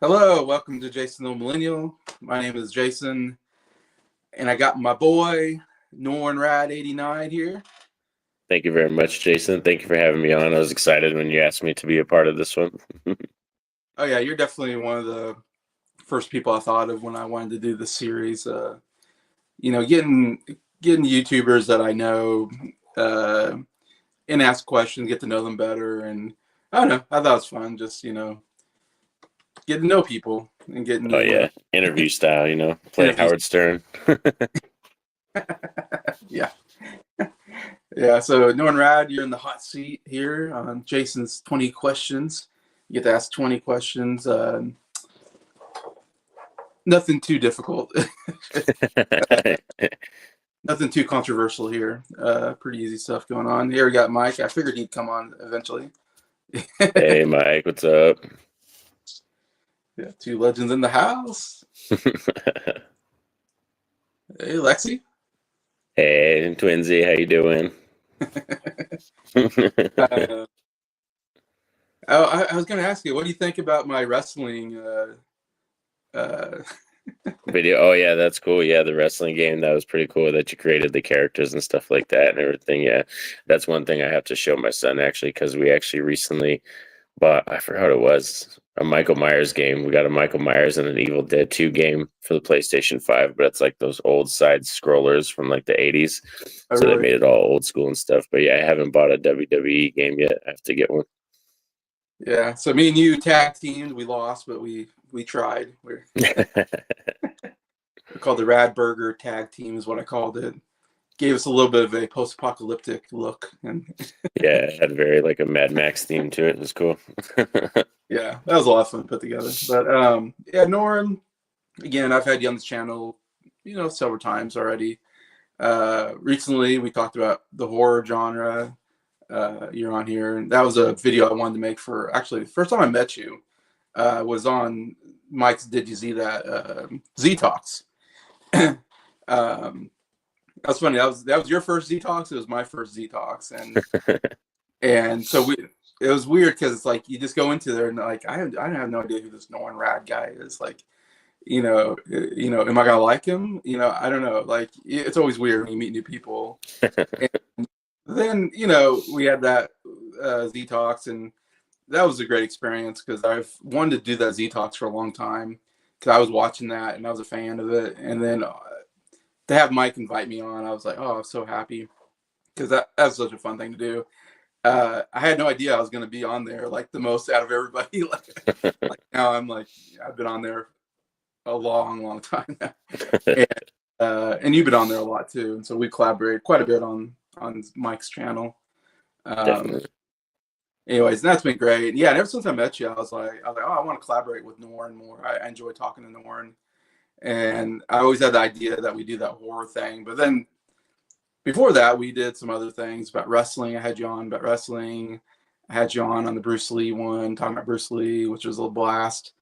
Hello, welcome to Jason the Millennial. My name is Jason, and I got my boy Norin Radd 89 here. Thank you very much, Jason. Thank you for having me on. I was excited when you asked me to be a part of this one. Oh yeah, you're definitely one of the first people I thought of when I wanted to do this series. Getting YouTubers that I know and ask questions, get to know them better, and I don't know. I thought it was fun, just get to know people and getting. Oh yeah, interview style, play interviews. Howard Stern. Yeah. Yeah, so Norin Radd, you're in the hot seat here on Jason's 20 questions. You get to ask 20 questions. Nothing too difficult. Nothing too controversial here. Pretty easy stuff going on. Here we got Mike. I figured he'd come on eventually. Hey, Mike, what's up? Yeah, two legends in the house. Hey, Lexi. Hey, Twinsy, how you doing? I was going to ask you, what do you think about my wrestling video? Oh yeah, that's cool. Yeah, the wrestling game, that was pretty cool that you created the characters and stuff like that and everything. Yeah, that's one thing I have to show my son actually, because we actually recently bought, I forgot what it was, a Michael Myers game. We got a Michael Myers and an Evil Dead 2 game for the PlayStation 5, but it's like those old side scrollers from like the 80s. Oh, so really? They made it all old school and stuff. But yeah, I haven't bought a WWE game yet. I have to get one. Yeah, so me and you tag teamed. We lost, but we tried. We're called the Rad Burger Tag Team is what I called it. Gave us a little bit of a post-apocalyptic look, and yeah, it had very like a Mad Max theme to it. It was cool. yeah, that was a lot of fun to put together. But yeah, Norin, again, I've had you on this channel, several times already. Recently, we talked about the horror genre. You're on here, and that was a video I wanted to make for actually the first time I met you. Was on Mike's Did You See That Z Talks. That's funny. That was your first Z Talks. It was my first Z Talks, and so it was weird because it's like you just go into there and like I have no idea who this Norin Radd guy is. Like, am I gonna like him? I don't know. Like, it's always weird when you meet new people. And then we had that Z Talks, and that was a great experience because I've wanted to do that Z Talks for a long time because I was watching that and I was a fan of it, and then to have Mike invite me on, I was like, oh, I'm so happy because that's such a fun thing to do. I had no idea I was going to be on there like the most out of everybody. like now I'm like, I've been on there a long time now. And you've been on there a lot too, and so we collaborated quite a bit on Mike's channel. Definitely. Anyways, that's been great. Yeah, and ever since I met you, I was like, oh, I want to collaborate with Norin more. I enjoy talking to Norin. And I always had the idea that we do that horror thing. But then before that, we did some other things about wrestling. I had you on about wrestling. I had you on the Bruce Lee one, talking about Bruce Lee, which was a blast.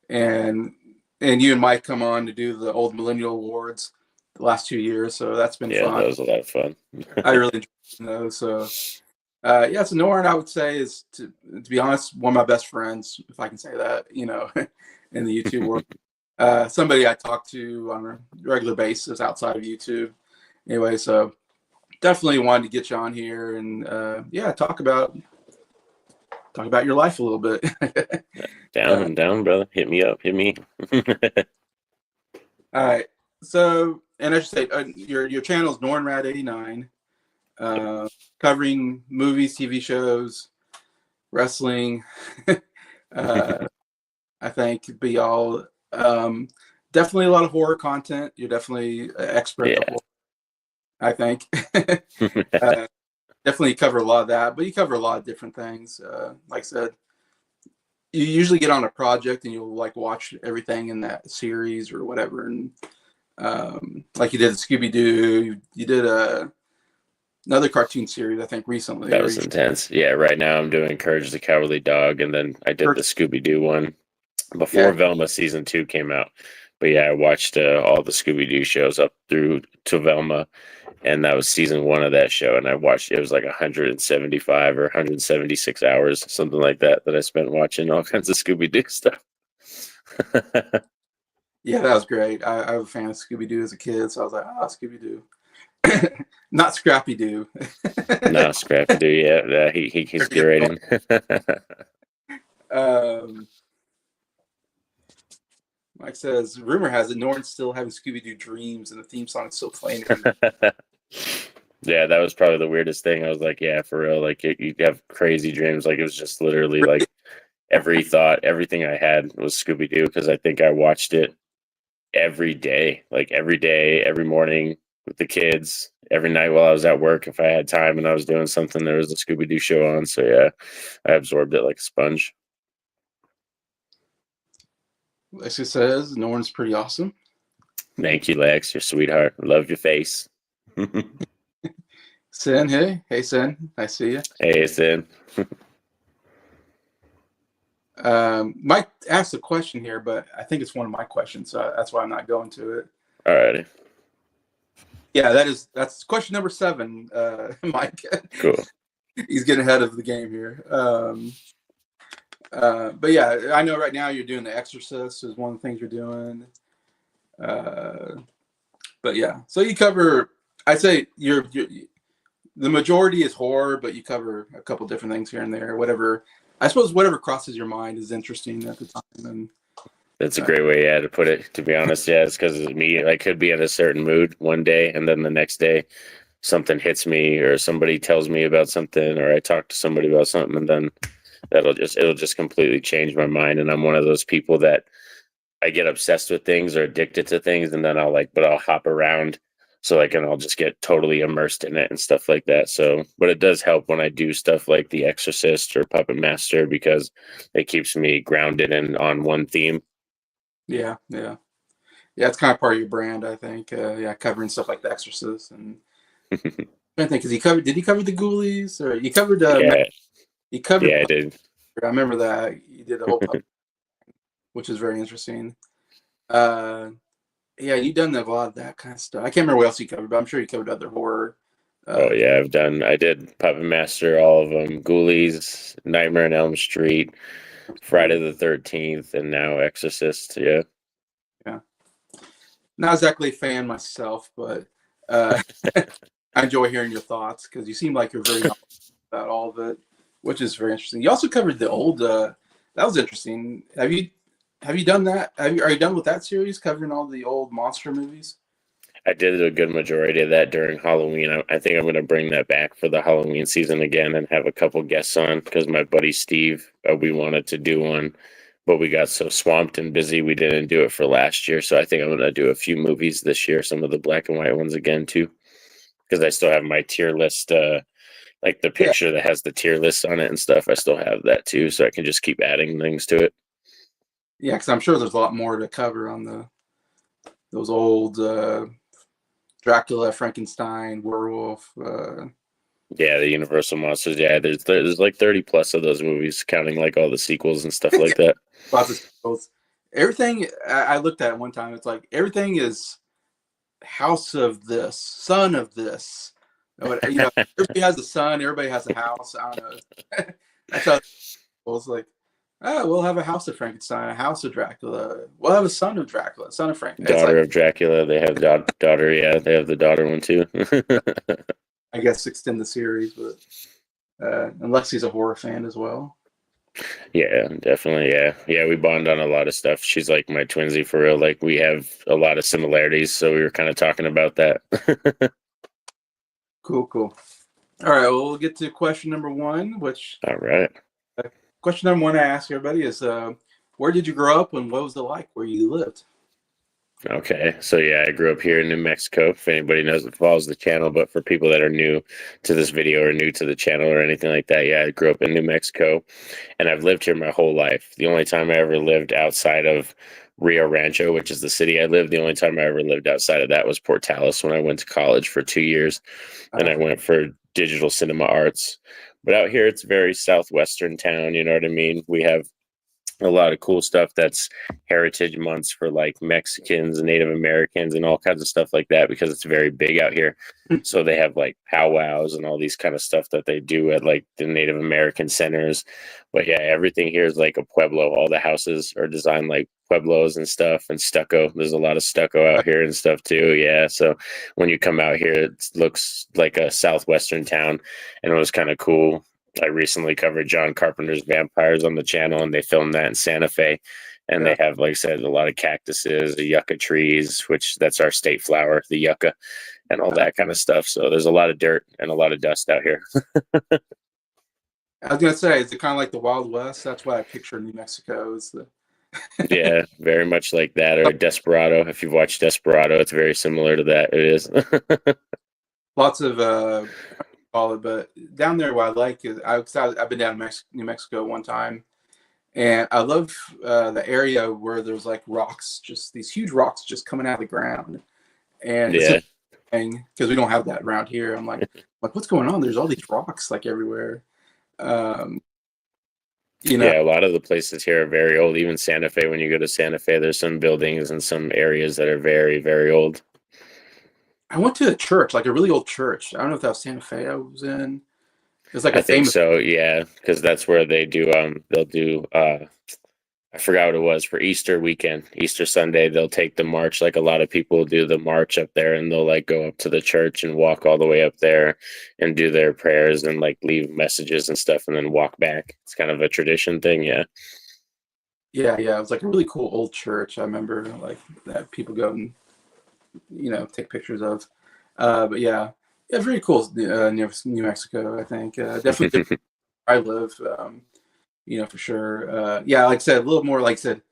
And you and Mike come on to do the old Millennial Awards the last 2 years. So that's been fun. Yeah, that was a lot of fun. I really enjoyed those. So yeah, so Norin, I would say, is to be honest, one of my best friends, if I can say that, in the YouTube world. Somebody I talk to on a regular basis outside of YouTube. Anyway, so definitely wanted to get you on here and yeah, talk about your life a little bit. down, brother. Hit me up. Hit me. All right. So, and I should say, your channel is Norin Radd 89, covering movies, TV shows, wrestling. I think be all. Definitely a lot of horror content. You're definitely an expert at horror, I think. Definitely cover a lot of that, but you cover a lot of different things. Like I said, you usually get on a project and you'll like watch everything in that series or whatever. And like you did Scooby-Doo, you did another cartoon series, I think, recently. That was intense. Yeah, right now I'm doing Courage the Cowardly Dog, and then I did the Scooby-Doo one before Velma season 2 came out. But yeah, I watched all the Scooby-Doo shows up through to Velma, and that was season 1 of that show. And I watched, it was like 175 or 176 hours, something like that I spent watching all kinds of Scooby-Doo stuff. Yeah, that was great. I was a fan of Scooby Doo as a kid, so I was like, oh, Scooby Doo, not Scrappy Doo. No, Scrappy Doo. Yeah, yeah, he's great. um, Mike says, rumor has it Norton's still having Scooby Doo dreams, and the theme song is still playing. Yeah, that was probably the weirdest thing. I was like, yeah, for real. Like you have crazy dreams. Like it was just literally like every thought, everything I had was Scooby Doo because I think I watched it every day, like every day, every morning with the kids, every night while I was at work. If I had time and I was doing something, there was a Scooby Doo show on. So yeah, I absorbed it like a sponge. Lexi says, Norton's pretty awesome. Thank you, Lex. Your sweetheart. Love your face. Sin, hey, Sin, I see you. Hey, Sin. Mike asked a question here, but I think it's one of my questions, so that's why I'm not going to it. Alrighty. Yeah, that's question number 7, Mike. Cool. He's getting ahead of the game here. But yeah, I know right now you're doing The Exorcist is one of the things you're doing. But yeah, so you cover. I'd say you're the majority is horror, but you cover a couple different things here and there. Whatever, I suppose, whatever crosses your mind is interesting at the time. And that's a great way, yeah, to put it. To be honest, yeah, it's because of me. I could be in a certain mood one day, and then the next day, something hits me, or somebody tells me about something, or I talk to somebody about something, and then it'll just completely change my mind. And I'm one of those people that I get obsessed with things or addicted to things, and then I'll hop around. So like, and I'll just get totally immersed in it and stuff like that. So, but it does help when I do stuff like The Exorcist or Puppet Master because it keeps me grounded and on one theme. yeah, it's kind of part of your brand, I think. Yeah, covering stuff like The Exorcist, and I think because did he cover the Ghoulies, or you covered? Yeah, he covered. yeah, I did. I remember that you did the whole, which is very interesting. Yeah, you've done a lot of that kind of stuff. I can't remember what else you covered, but I'm sure you covered other horror. Oh yeah, I did Puppet Master, all of them, Ghoulies, Nightmare on Elm Street, Friday the 13th, and now Exorcist. Yeah. Not exactly a fan myself, but I enjoy hearing your thoughts because you seem like you're very knowledgeable about all of it, which is very interesting. You also covered the old. That was interesting. Have you done that? Are you done with that series, covering all the old monster movies? I did a good majority of that during Halloween. I think I'm going to bring that back for the Halloween season again and have a couple guests on because my buddy Steve, we wanted to do one, but we got so swamped and busy we didn't do it for last year. So I think I'm going to do a few movies this year, some of the black and white ones again too, because I still have my tier list, like the picture that has the tier list on it and stuff. I still have that too, so I can just keep adding things to it. Yeah, because I'm sure there's a lot more to cover on those old Dracula, Frankenstein, werewolf. Yeah, the Universal monsters. Yeah, there's like 30 plus of those movies, counting like all the sequels and stuff like that. Lots of sequels. Everything I looked at one time, it's like everything is house of this, son of this. Everybody has a son, everybody has a house. I don't know. That's how it's like. Oh, we'll have a house of Frankenstein, a house of Dracula. We'll have a son of Dracula, son of Frankenstein. Daughter of Dracula. They have daughter. Yeah, they have the daughter one too. I guess extend the series, but unless he's a horror fan as well. Yeah, definitely. Yeah. We bond on a lot of stuff. She's like my twinsy for real. Like we have a lot of similarities, so we were kind of talking about that. Cool. All right, well, we'll get to question number 1, which. All right. Question number 1 I ask everybody is, where did you grow up and what was it like where you lived? Okay, so yeah, I grew up here in New Mexico. If anybody knows that follows the channel, but for people that are new to this video or new to the channel or anything like that, yeah, I grew up in New Mexico, and I've lived here my whole life. The only time I ever lived outside of Rio Rancho, which is the city I lived, the only time I ever lived outside of that was Portales when I went to college for 2 years, and I went for digital cinema arts. But out here, it's very southwestern town. You know what I mean? We have a lot of cool stuff that's heritage months for like Mexicans and Native Americans and all kinds of stuff like that because it's very big out here. So they have like powwows and all these kind of stuff that they do at like the Native American centers. But yeah, everything here is like a pueblo. All the houses are designed like pueblos and stuff, and stucco. There's a lot of stucco out here and stuff too. Yeah. So when you come out here, it looks like a southwestern town, and it was kind of cool. I recently covered John Carpenter's Vampires on the channel, and they filmed that in Santa Fe. And Yeah. they have, like I said, a lot of cactuses, the yucca trees, which that's our state flower, the yucca, and all that kind of stuff. So there's a lot of dirt and a lot of dust out here. I was gonna say, is it kind of like the Wild West? That's why I picture New Mexico. Is the Yeah, very much like that. Or Desperado. If you've watched Desperado, it's very similar to that. It is. lots of call it, but down there, what I like is I've been down to New Mexico one time, and I love the area where there's like rocks, just these huge rocks just coming out of the ground, and it's Yeah. because we don't have that around here. I'm like, what's going on? There's all these rocks like everywhere. Um, Yeah, a lot of the places here are very old. Even Santa Fe, when you go to Santa Fe, there's some buildings and some areas that are very, very old. I went to a church, like a really old church. I don't know if that was Santa Fe I was in. It's like I a think famous. so, yeah, because that's where they do they'll do I forgot what it was for Easter weekend, Easter Sunday, they'll take the march, like a lot of people do the march up there, and they'll like go up to the church and walk all the way up there and do their prayers and like leave messages and stuff and then walk back. It's kind of a tradition thing, yeah. Yeah, it was like a really cool old church. I remember like that people go and take pictures of. But yeah, very cool. New Mexico, I think definitely where I live. For sure. Yeah, like I said, a little more. Like I said,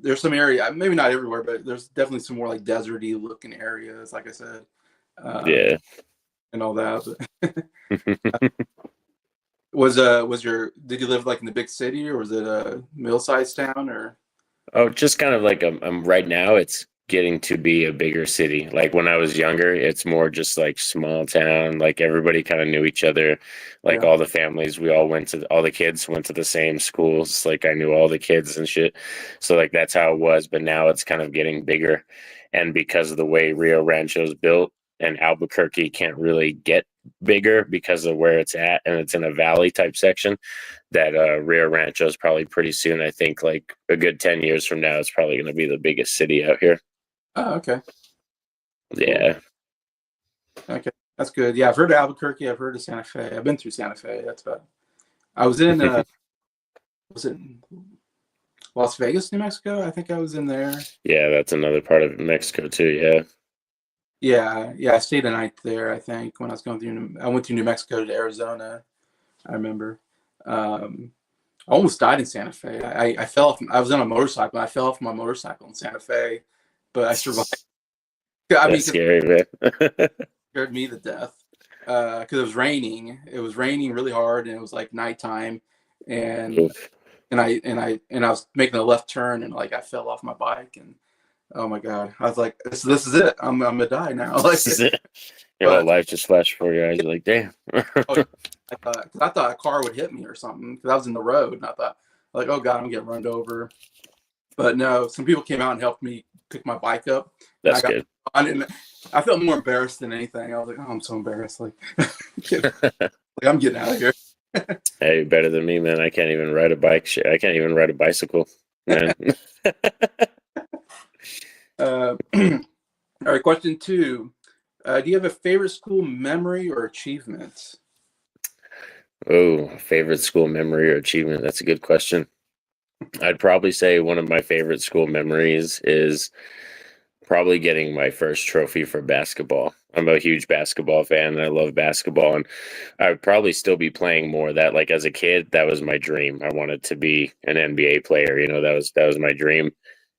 there's some area, maybe not everywhere, but there's definitely some more like deserty looking areas. Like I said, Yeah. and all that. But did you live like in the big city, or was it a middle-sized town, or? Oh, just kind of like right now it's getting to be a bigger city. Like when I was younger, it's more just like small town. Like everybody kind of knew each other. Like Yeah. all the families, all the kids went to the same schools. Like I knew all the kids and shit. So like that's how it was. But now it's kind of getting bigger. And because of the way Rio Rancho's built, and Albuquerque can't really get bigger because of where it's at, and it's in a valley type section, that Rio Rancho is probably pretty soon. I think like a good 10 years from now, it's probably going to be the biggest city out here. Oh, okay. Yeah. Okay, that's good. Yeah, I've heard of Albuquerque. I've heard of Santa Fe. I've been through Santa Fe. That's about. I was in. Was it Las Vegas, New Mexico? I think I was in there. Yeah, that's another part of Mexico too. Yeah. Yeah. I stayed a night there. I think when I was going through. I went through New Mexico to Arizona. I remember. I almost died in Santa Fe. I fell off. I was on a motorcycle. I fell off my motorcycle in Santa Fe, but I survived. That's scary, man. It scared me to death because it was raining. It was raining really hard, and it was like nighttime, and Oof. I was making a left turn, and like I fell off my bike, and oh my god, I was like, this is it. I'm gonna die now. Like, This is it. Your whole life just flashed before your eyes. You're like, damn. I thought a car would hit me or something because I was in the road, and I thought, like, oh god, I'm getting run over. But no, some people came out and helped me pick my bike up. That's good. I felt more embarrassed than anything. I was like, oh, I'm so embarrassed. Like, I'm getting out of here. Hey, better than me, man. I can't even ride a bike. I can't even ride a bicycle, man. All right, question 2. Do you have a favorite school memory or achievement? Oh, favorite school memory or achievement? That's a good question. I'd probably say one of my favorite school memories is probably getting my first trophy for basketball. I'm a huge basketball fan, and I love basketball, and I would probably still be playing more of that. Like as a kid, that was my dream. I wanted to be an NBA player. That was my dream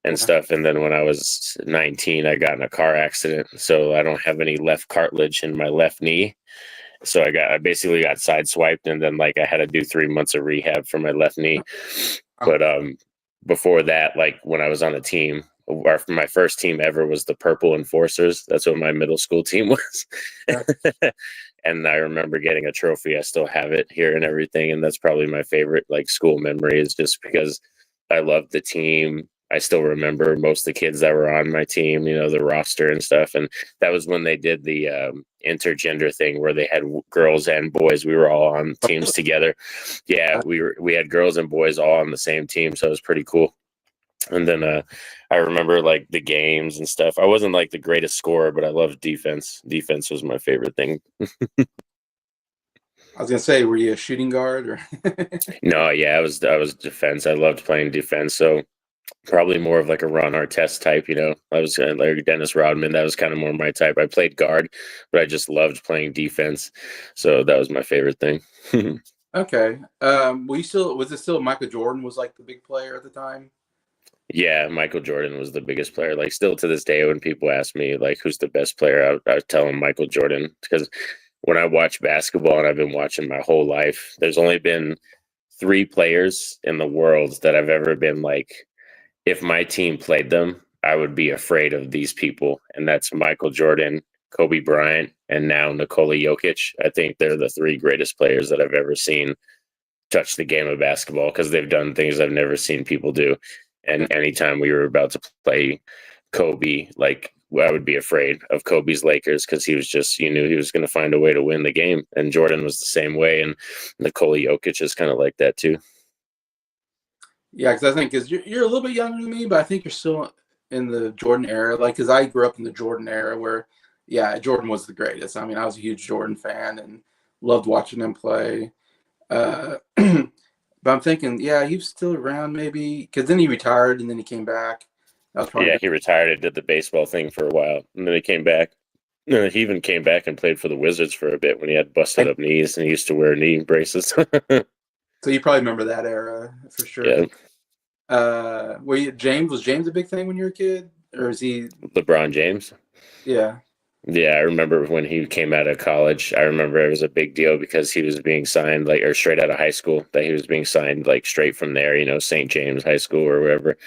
and stuff. And then when I was 19, I got in a car accident, so I don't have any left cartilage in my left knee. So I basically got sideswiped, and then like I had to do 3 months of rehab for my left knee. But before that, like when I was on a team, my first team ever was the Purple Enforcers. That's what my middle school team was. And I remember getting a trophy. I still have it here and everything. And that's probably my favorite like school memory, is just because I loved the team. I still remember most of the kids that were on my team, the roster and stuff. And that was when they did the intergender thing where they had girls and boys. We were all on teams together. Yeah, we had girls and boys all on the same team. So it was pretty cool. And then I remember like the games and stuff. I wasn't like the greatest scorer, but I loved defense. Defense was my favorite thing. I was gonna say, were you a shooting guard or? No, yeah, I was defense. I loved playing defense. So probably more of like a Ron Artest type, you know. I was like Dennis Rodman. That was kind of more my type. I played guard, but I just loved playing defense. So that was my favorite thing. Okay. Was it still Michael Jordan was like the big player at the time? Yeah, Michael Jordan was the biggest player. Like still to this day, when people ask me like who's the best player, I tell them Michael Jordan because when I watch basketball and I've been watching my whole life, there's only been three players in the world that I've ever been like, if my team played them, I would be afraid of these people, and that's Michael Jordan, Kobe Bryant, and now Nikola Jokic. I think they're the three greatest players that I've ever seen touch the game of basketball because they've done things I've never seen people do. And anytime we were about to play Kobe, like I would be afraid of Kobe's Lakers because he was just, you knew he was going to find a way to win the game. And Jordan was the same way. And Nikola Jokic is kind of like that too. Yeah, because I think because you're a little bit younger than me, but I think you're still in the Jordan era. Like, because I grew up in the Jordan era where, yeah, Jordan was the greatest. I mean, I was a huge Jordan fan and loved watching him play. But I'm thinking, yeah, he was still around maybe because then he retired and then he came back. That was Yeah, probably he retired and did the baseball thing for a while. And then he came back. He even came back and played for the Wizards for a bit when he had busted up knees and he used to wear knee braces. so you probably remember that era for sure. Yeah. Were you James? Was James a big thing when you were a kid, or is he? LeBron James. Yeah. Yeah, I remember when he came out of college. I remember it was a big deal because he was being signed like or straight out of high school that he was being signed like straight from there, you know, St. James High School or wherever.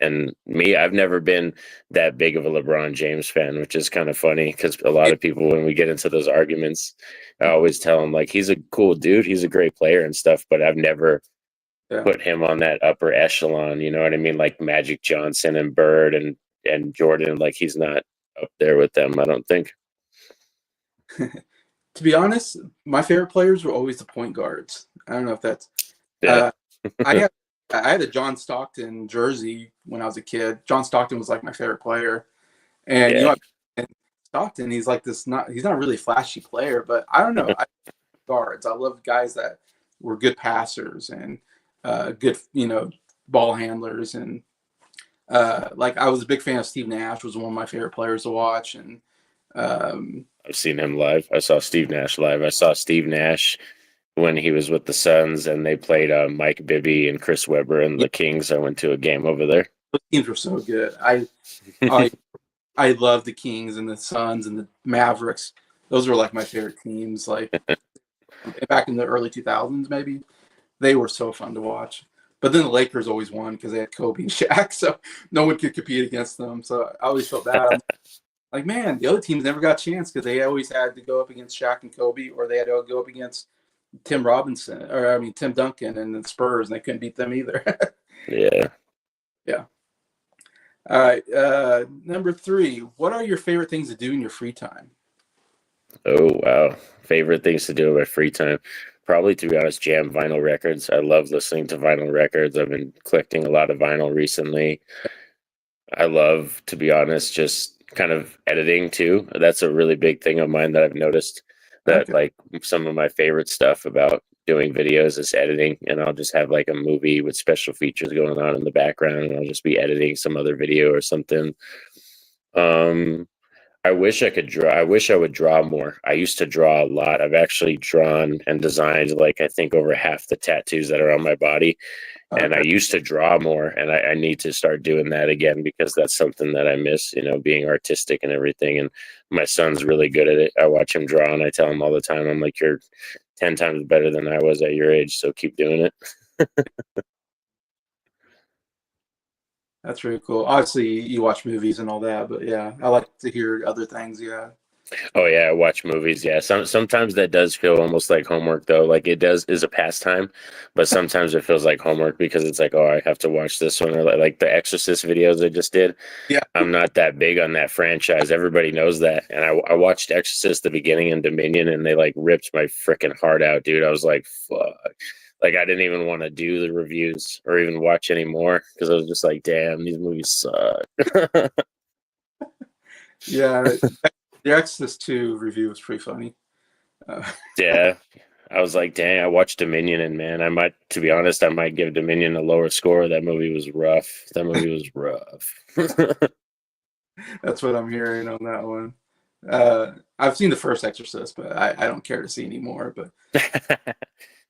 And me, I've never been that big of a LeBron James fan, which is kind of funny because a lot of people, when we get into those arguments, I always tell them like he's a cool dude, he's a great player and stuff, but I've never Yeah. put him on that upper echelon. You know what I mean? Like Magic Johnson and Bird and Jordan. Like he's not up there with them. I don't think. To be honest, my favorite players were always the point guards. I don't know if that's. Yeah. I had a John Stockton jersey when I was a kid. John Stockton was like my favorite player, and Yeah. Stockton, he's like this. He's not a really flashy player, but I don't know. I guards. I love guys that were good passers and good, ball handlers, and like I was a big fan of Steve Nash. Was one of my favorite players to watch, and I've seen him live. I saw Steve Nash live. I saw Steve Nash when he was with the Suns and they played Mike Bibby and Chris Webber and the Kings. I went to a game over there. those teams were so good. I love the Kings and the Suns and the Mavericks. Those were like my favorite teams. Like back in the early 2000s, maybe they were so fun to watch. But then the Lakers always won because they had Kobe and Shaq, so no one could compete against them. So I always felt bad. Like, man, the other teams never got a chance because they always had to go up against Shaq and Kobe, or they had to go up against Tim Duncan and the Spurs, and they couldn't beat them either. Yeah. Yeah. All right. Number 3. What are your favorite things to do in your free time? Oh, wow. Favorite things to do in my free time. Probably, to be honest, jam vinyl records. I love listening to vinyl records. I've been collecting a lot of vinyl recently. I love, to be honest, just kind of editing too. That's a really big thing of mine that I've noticed that Okay. like some of my favorite stuff about doing videos is editing, and I'll just have like a movie with special features going on in the background and I'll just be editing some other video or something. Um I wish I could draw. I wish I would draw more. I used to draw a lot. I've actually drawn and designed like I think over half the tattoos that are on my body. And I Okay. used to draw more, and I need to start doing that again because that's something that I miss, you know, being artistic and everything. And my son's really good at it. I watch him draw, and I tell him all the time, I'm like, you're 10 times better than I was at your age, so keep doing it. That's really cool. Obviously, you watch movies and all that, but yeah, I like to hear other things. Yeah. Oh yeah, I watch movies. Yeah, sometimes that does feel almost like homework though. Like it does is a pastime, but sometimes it feels like homework because it's like, oh, I have to watch this one or like the Exorcist videos I just did. Yeah. I'm not that big on that franchise. Everybody knows that. And I watched Exorcist the beginning and Dominion, and they like ripped my freaking heart out, dude. I was like, fuck. Like I didn't even want to do the reviews or even watch anymore because I was just like, damn, these movies suck. Yeah, the Exorcist 2 review was pretty funny. Uh, Yeah. I was like, dang, I watched Dominion and man, I might, to be honest, I might give Dominion a lower score. That movie was rough. That movie was rough. that's what I'm hearing on that one. I've seen the first Exorcist, but I don't care to see anymore. But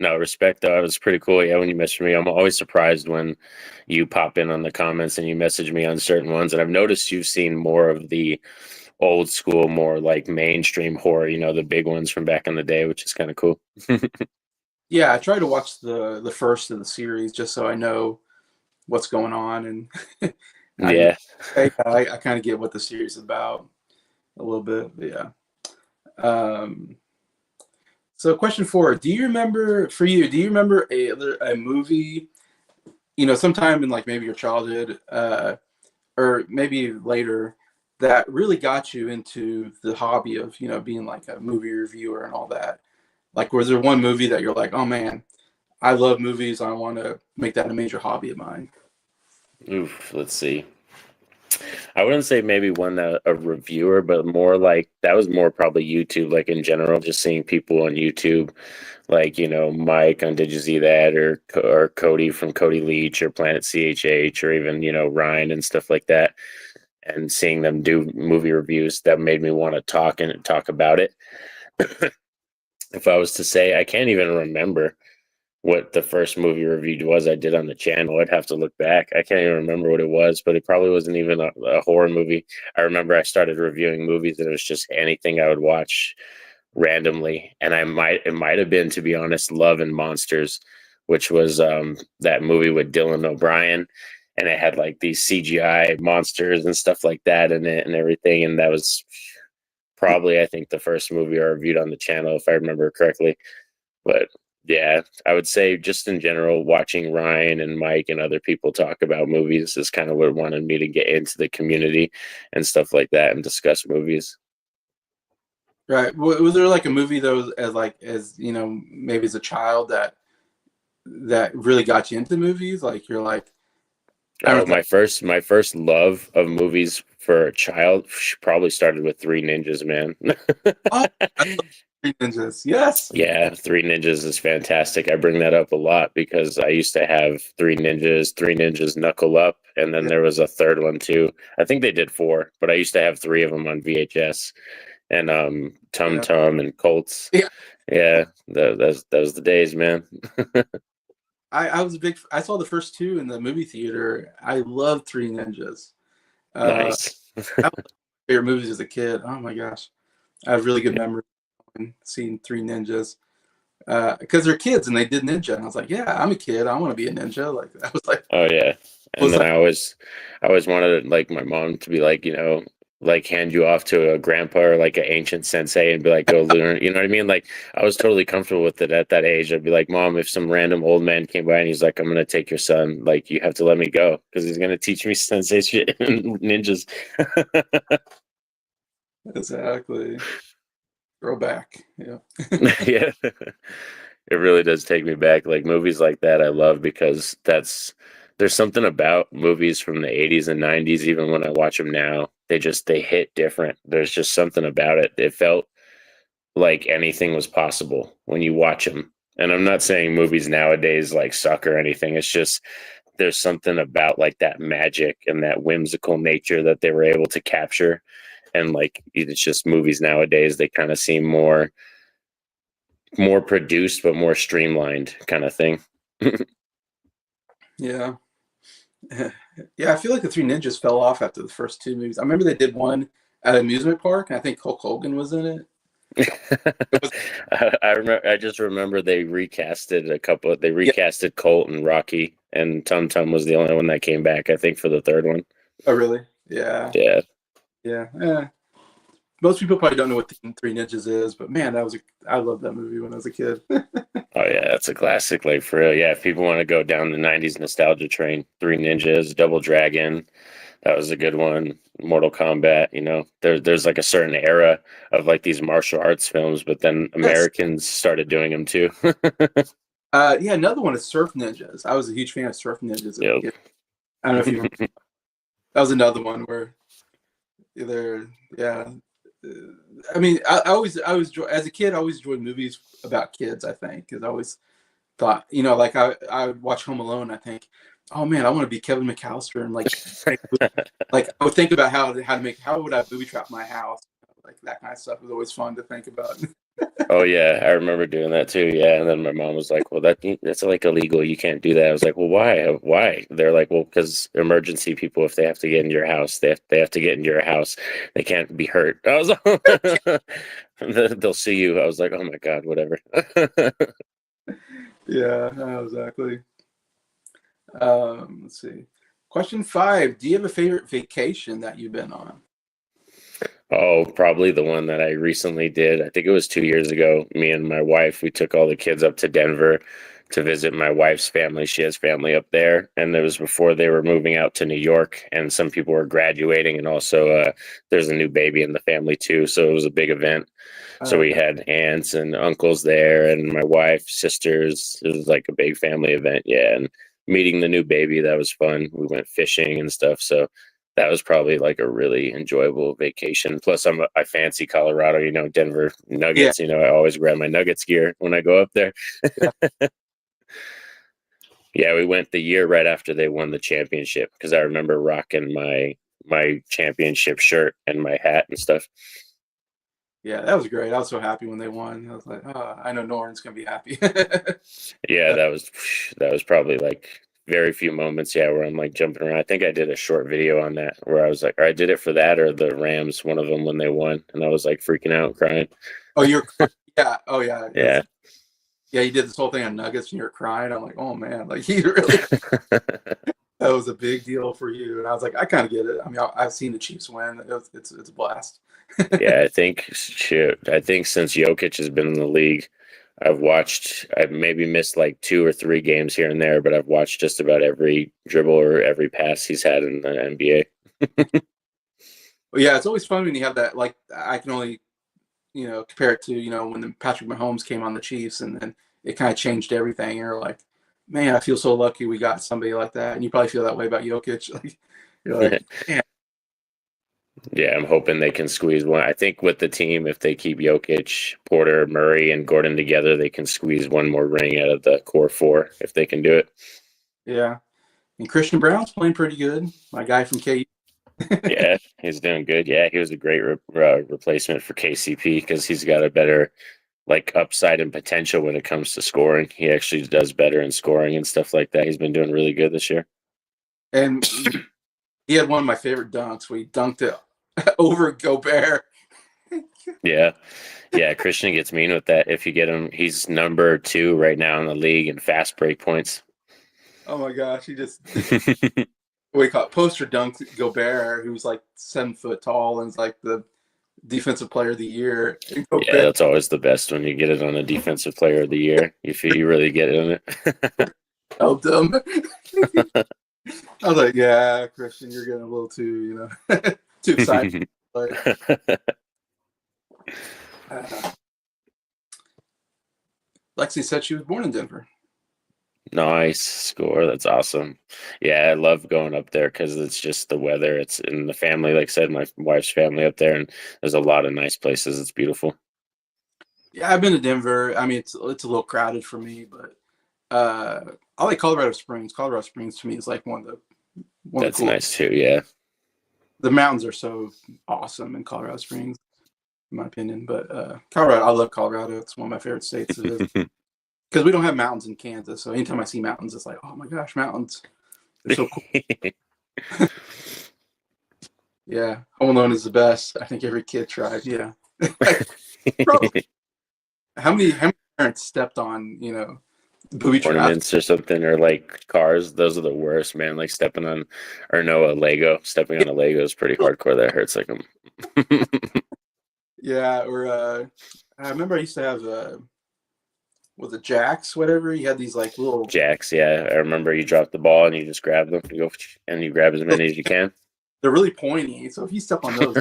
No, respect though. It was pretty cool. Yeah, when you message me, I'm always surprised when you pop in on the comments and you message me on certain ones. And I've noticed you've seen more of the old school, more like mainstream horror, the big ones from back in the day, which is kind of cool. yeah, I try to watch the first of the series just so I know what's going on, and I Yeah. I kind of get what the series is about a little bit. But yeah. Um, so question four: Do you remember for you? Do you remember a movie? Sometime in like maybe your childhood, or maybe later, that really got you into the hobby of being like a movie reviewer and all that. Like, was there one movie that you're like, oh man, I love movies. I want to make that a major hobby of mine. Oof, let's see. I wouldn't say maybe one that a reviewer, but more like that was more probably YouTube, like in general, just seeing people on YouTube, like Mike on Did You See That, or Cody from Cody Leach or Planet CHH, or even Ryan and stuff like that, and seeing them do movie reviews that made me want to talk about it. If I was to say, I can't even remember what the first movie review was I did on the channel. I'd have to look back. I can't even remember what it was, but it probably wasn't even a horror movie. I remember I started reviewing movies and it was just anything I would watch randomly. And it might have been, to be honest, Love and Monsters, which was that movie with Dylan O'Brien. And it had like these CGI monsters and stuff like that in it and everything. And that was probably, I think, the first movie I reviewed on the channel, if I remember correctly. But yeah, I would say just in general, watching Ryan and Mike and other people talk about movies is kind of what wanted me to get into the community and stuff like that and discuss movies. Right? Was there like a movie that was as maybe as a child that really got you into movies? Like you're like, I Oh, don't know. my first love of movies for a child probably started with Three Ninjas, man. Oh, I love Three Ninjas. Yes. Yeah, Three Ninjas is fantastic. I bring that up a lot because I used to have Three Ninjas Knuckle Up, and then Yeah. there was a third one too. I think they did four, but I used to have three of them on VHS. And Tum Yeah. Tum and Colts. Yeah. Yeah, those the days, man. I was a big. I saw the first two in the movie theater. I loved Three Ninjas. Nice. That was my favorite movies as a kid. Oh my gosh, I have really good memories when seeing Three Ninjas. Because they're kids and they did ninja, and I was like, yeah, I'm a kid. I want to be a ninja. Like that was like Oh yeah. And was then like I always wanted like my mom to be like, like hand you off to a grandpa or like an ancient sensei and be like, go learn. You know what I mean? Like I was totally comfortable with it at that age. I'd be like, Mom, if some random old man came by and he's like, I'm gonna take your son, like you have to let me go because he's gonna teach me sensei shit and ninjas. exactly throwback. Yeah. Yeah. It really does take me back. Like movies like that, I love because there's something about movies from the 80s and 90s, even when I watch them now, they hit different. There's just something about it. It felt like anything was possible when you watch them. And I'm not saying movies nowadays like suck or anything. It's just there's something about like that magic and that whimsical nature that they were able to capture. And like it's just movies nowadays, they kind of seem more produced but more streamlined kind of thing. Yeah. Yeah, I feel like the Three Ninjas fell off after the first two movies. I remember they did one at an amusement park, and I think Hulk Hogan was in it. It was, I remember. I just remember they recasted a couple. They yeah. recasted Colt and Rocky, and Tum Tum was the only one that came back. I think for the third one. Oh, really? Yeah. Yeah. Yeah. Most people probably don't know what Three Ninjas is, but man, I loved that movie when I was a kid. Oh yeah, that's a classic. Like for real. Yeah. If people want to go down the '90s nostalgia train, Three Ninjas, Double Dragon, that was a good one. Mortal Kombat. There's like a certain era of like these martial arts films, but then Yes. Americans started doing them too. Yeah, another one is Surf Ninjas. I was a huge fan of Surf Ninjas as a Yep. kid. I don't know if you remember. That was another one where they're, yeah. I mean, I always as a kid, I always enjoyed movies about kids. I think because I always thought, like I would watch Home Alone. I think, oh man, I want to be Kevin McAllister and like I would think about how would I booby trap my house, like that kind of stuff was always fun to think about. Oh yeah, I remember doing that too. Yeah, and then my mom was like, "Well, that's like illegal. You can't do that." I was like, "Well, why? Why?" They're like, "Well, because emergency people, if they have to get into your house, they have to get into your house. They can't be hurt." I was like, "They'll see you." I was like, "Oh my god, whatever." Yeah, no, exactly. Let's see. Question 5: Do you have a favorite vacation that you've been on? Oh, probably the one that I recently did. I think it was 2 years ago. Me and my wife, we took all the kids up to Denver to visit my wife's family. She has family up there, and it was before they were moving out to New York, and some people were graduating, and also there's a new baby in the family too, so it was a big event. So we Okay. had aunts and uncles there, and my wife, sisters. It was like a big family event, yeah. And meeting the new baby, that was fun. We went fishing and stuff, so that was probably like a really enjoyable vacation. Plus, I fancy Colorado, Denver Yeah, Nuggets. I always grab my Nuggets gear when I go up there. yeah. Yeah, we went the year right after they won the championship because I remember rocking my championship shirt and my hat and stuff. Yeah, that was great. I was so happy when they won. I was like, oh, I know Norin's gonna be happy. Yeah, that was probably like very few moments, yeah, where I'm like jumping around. I think I did a short video on that where I was like, or I did it for that or the Rams, one of them when they won, and I was like freaking out, crying. Oh, you're yeah. Oh, yeah. Yeah. Yeah. You did this whole thing on Nuggets and you're crying. I'm like, oh man, like he really that was a big deal for you. And I was like, I kind of get it. I mean, I've seen the Chiefs win. It's a blast. Yeah, I think since Jokic has been in the league, I've maybe missed like 2 or 3 games here and there, but I've watched just about every dribble or every pass he's had in the NBA. But yeah, it's always fun when you have that. Like I can only compare it to when the Patrick Mahomes came on the Chiefs, and then it kind of changed everything. You're like, man, I feel so lucky we got somebody like that, and you probably feel that way about Jokic. Like you're like, man, Yeah, I'm hoping they can squeeze one. I think with the team, if they keep Jokic, Porter, Murray, and Gordon together, they can squeeze one more ring out of the core four if they can do it. yeah. And Christian Brown's playing pretty good. My guy from KU. Yeah, he's doing good. Yeah, he was a great replacement for KCP because he's got a better like upside and potential when it comes to scoring. He actually does better in scoring and stuff like that. He's been doing really good this year. And he had one of my favorite dunks where he dunked it over Gobert. Yeah. Yeah, Christian gets mean with that. If you get him, he's number 2 right now in the league in fast break points. Oh my gosh, he just what we call it, poster dunked Gobert, who's like 7 foot tall and is like the defensive player of the year. And Yeah, Gobert that's always the best when you get it on a defensive player of the year. You feel you really get it on it. helped him. I was like, yeah, Christian, you're getting a little too, too excited. But uh, Lexi said she was born in Denver. Nice score. That's awesome. Yeah, I love going up there because it's just the weather. It's in the family, like I said, my wife's family up there, and there's a lot of nice places. It's beautiful. Yeah, I've been to Denver. I mean, it's a little crowded for me, but I like Colorado Springs. Colorado Springs to me is like one of the That's cool. nice too. Yeah. The mountains are so awesome in Colorado Springs, in my opinion. But Colorado, I love Colorado. It's one of my favorite states to visit because we don't have mountains in Kansas. So anytime I see mountains, it's like, oh my gosh, mountains! They're so cool. Yeah, Home Alone is the best. I think every kid tried. Yeah, probably. How many parents stepped on booby traps? Ornaments or something, or like cars. Those are the worst, man. Like stepping on, or no, a Lego. Stepping on a Lego is pretty hardcore. That hurts like them. Yeah, or I remember I used to have was it Jacks, whatever. You had these like little. Jacks, yeah. I remember you drop the ball and you just grab them. You go and you grab as many as you can. They're really pointy, so if you step on those.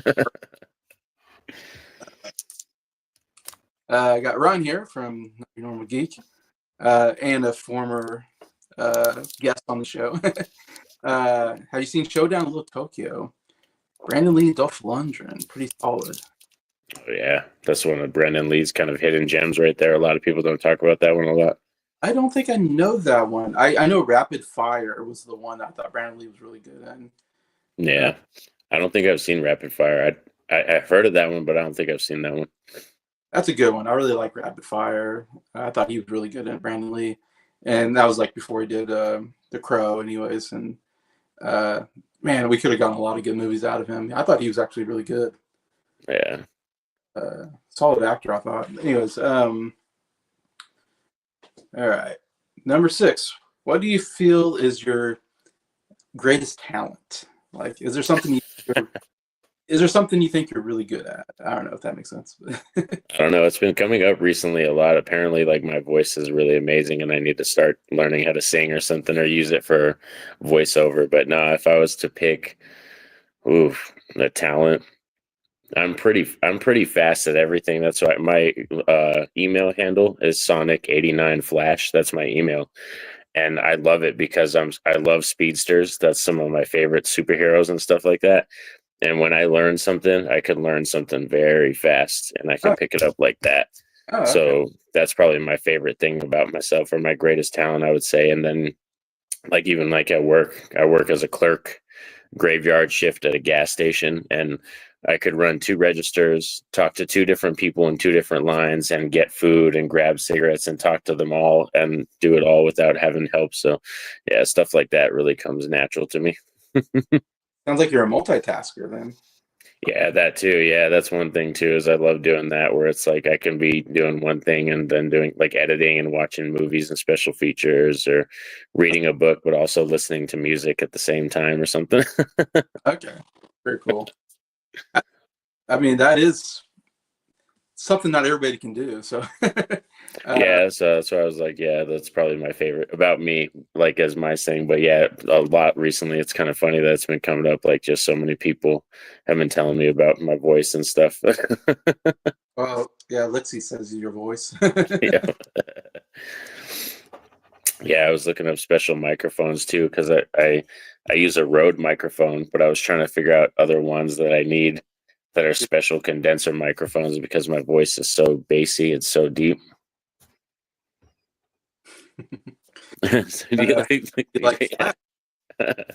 I got Ron here from Your Normal Geek. and a former guest on the show. Have you seen Showdown Little Tokyo? Brandon Lee, Dolph Lundgren, pretty solid. Oh, yeah, that's one of Brendan Lee's kind of hidden gems right there. A lot of people don't talk about that one a lot. I don't think I know that one. I know Rapid Fire was the one I thought Brandon Lee was really good in. Yeah, I don't think I've seen Rapid Fire. I've heard of that one, but I don't think I've seen that one. That's a good one. I really like Rapid Fire. I thought he was really good at Brandon Lee, and that was like before he did The Crow, anyways. And man, we could have gotten a lot of good movies out of him. I thought he was actually really good. Yeah. Solid actor, I thought. Anyways, all right. Number 6. What do you feel is your greatest talent? Like, is there something you think you're really good at? I don't know if that makes sense. I don't know. It's been coming up recently a lot. Apparently, like my voice is really amazing, and I need to start learning how to sing or something, or use it for voiceover. But no, if I was to pick, the talent, I'm pretty fast at everything. That's why my email handle is Sonic89Flash. That's my email, and I love it because I love speedsters. That's some of my favorite superheroes and stuff like that. And when I learn something, I can learn something very fast, and I can pick it up like that. Oh, okay. So that's probably my favorite thing about myself, or my greatest talent, I would say. And then, like, even like at work, I work as a clerk, graveyard shift at a gas station, and I could run 2 registers, talk to 2 different people in 2 different lines, and get food and grab cigarettes and talk to them all and do it all without having help. So yeah, stuff like that really comes natural to me. Sounds like you're a multitasker then. Yeah, that too. Yeah, that's one thing too, is I love doing that, where it's like I can be doing one thing and then doing like editing and watching movies and special features, or reading a book, but also listening to music at the same time or something. Okay. Very cool. I mean, that is something not everybody can do. So Yeah, so that's why I was like, yeah, that's probably my favorite about me, like as my thing. But yeah, a lot recently, it's kind of funny that it's been coming up. Like, just so many people have been telling me about my voice and stuff. well, yeah, Lexi says your voice. Yeah. Yeah, I was looking up special microphones too, because I use a Rode microphone, but I was trying to figure out other ones that I need that are special condenser microphones, because my voice is so bassy, it's so deep. So do you like yeah.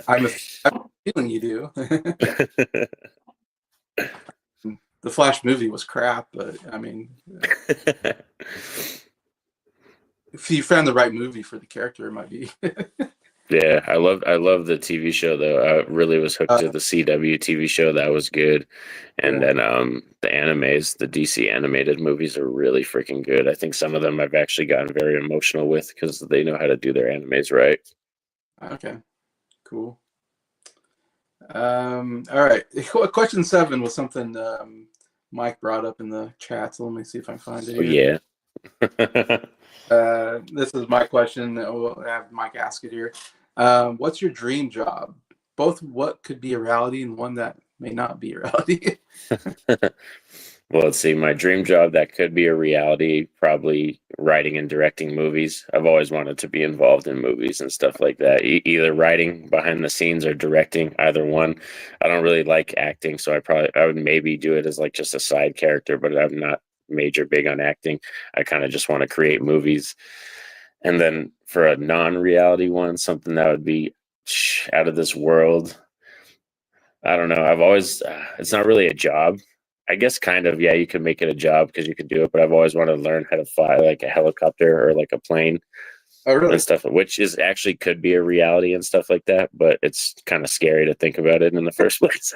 I'm feeling you do. The Flash movie was crap, but I mean, if you found the right movie for the character, it might be. Yeah, I love the TV show though. I really was hooked to the CW TV show. That was good. And Yeah. then the animes, the DC animated movies are really freaking good. I think some of them I've actually gotten very emotional with, because they know how to do their animes right. Okay. Cool. All right. Question 7 was something Mike brought up in the chat. So let me see if I can find it Oh here. yeah. This is my question. We'll have Mike ask it here. What's your dream job? Both what could be a reality and one that may not be a reality. Well, let's see. My dream job that could be a reality, probably writing and directing movies. I've always wanted to be involved in movies and stuff like that. Either writing behind the scenes or directing, either one. I don't really like acting, so I would maybe do it as like just a side character, but I'm not major big on acting. I kind of just want to create movies. And then for a non-reality one, something that would be out of this world. I don't know. I've always, it's not really a job. I guess kind of, yeah, you could make it a job because you could do it, but I've always wanted to learn how to fly like a helicopter or like a plane Oh, really? and stuff, which is actually could be a reality and stuff like that, but it's kind of scary to think about it in the first place.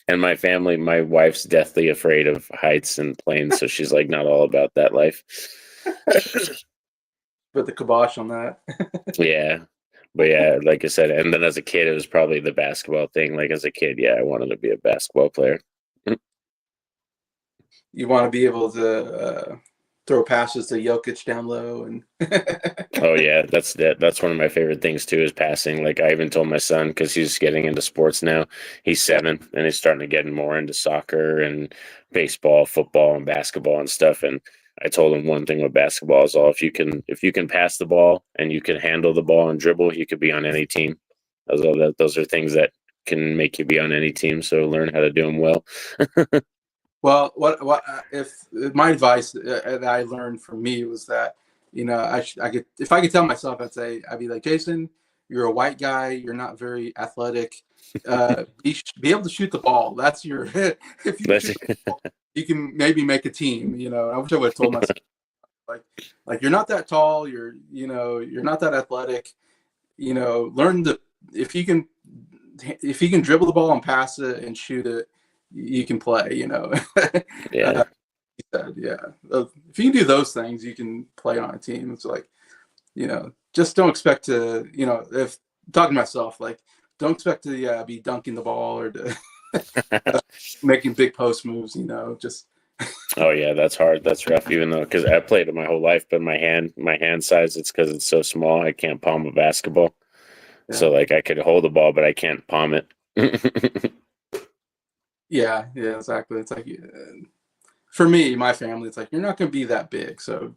And my wife's deathly afraid of heights and planes, so she's like not all about that life. Put the kibosh on that. Yeah. But yeah, like I said, and then as a kid, it was probably the basketball thing. Like as a kid, yeah, I wanted to be a basketball player. You want to be able to throw passes to Jokic down low, and Oh yeah, that's one of my favorite things too, is passing. Like I even told my son, because he's getting into sports now. He's 7 and he's starting to get more into soccer and baseball, football, and basketball and stuff. And I told him one thing with basketball is all if you can pass the ball and you can handle the ball and dribble, you could be on any team. Those are things that can make you be on any team. So learn how to do them well. Well, what if my advice that I learned from me was that, I could, if I could tell myself, I'd be like, Jason, you're a white guy, you're not very athletic, be able to shoot the ball. That's your if you can That's shoot the ball, you can maybe make a team. I wish I would have told myself like you're not that tall, you're not that athletic. Learn to if you can dribble the ball and pass it and shoot it, you can play. yeah. Yeah. If you can do those things, you can play on a team. It's like, just don't expect to, if talking to myself, like, don't expect to be dunking the ball or to making big post moves. Just Oh yeah, that's hard. That's rough. Even though because I played it my whole life, but my hand size, it's because it's so small. I can't palm a basketball. yeah, So like I could hold the ball, but I can't palm it. yeah, exactly. It's like for me, my family, it's like you're not going to be that big, so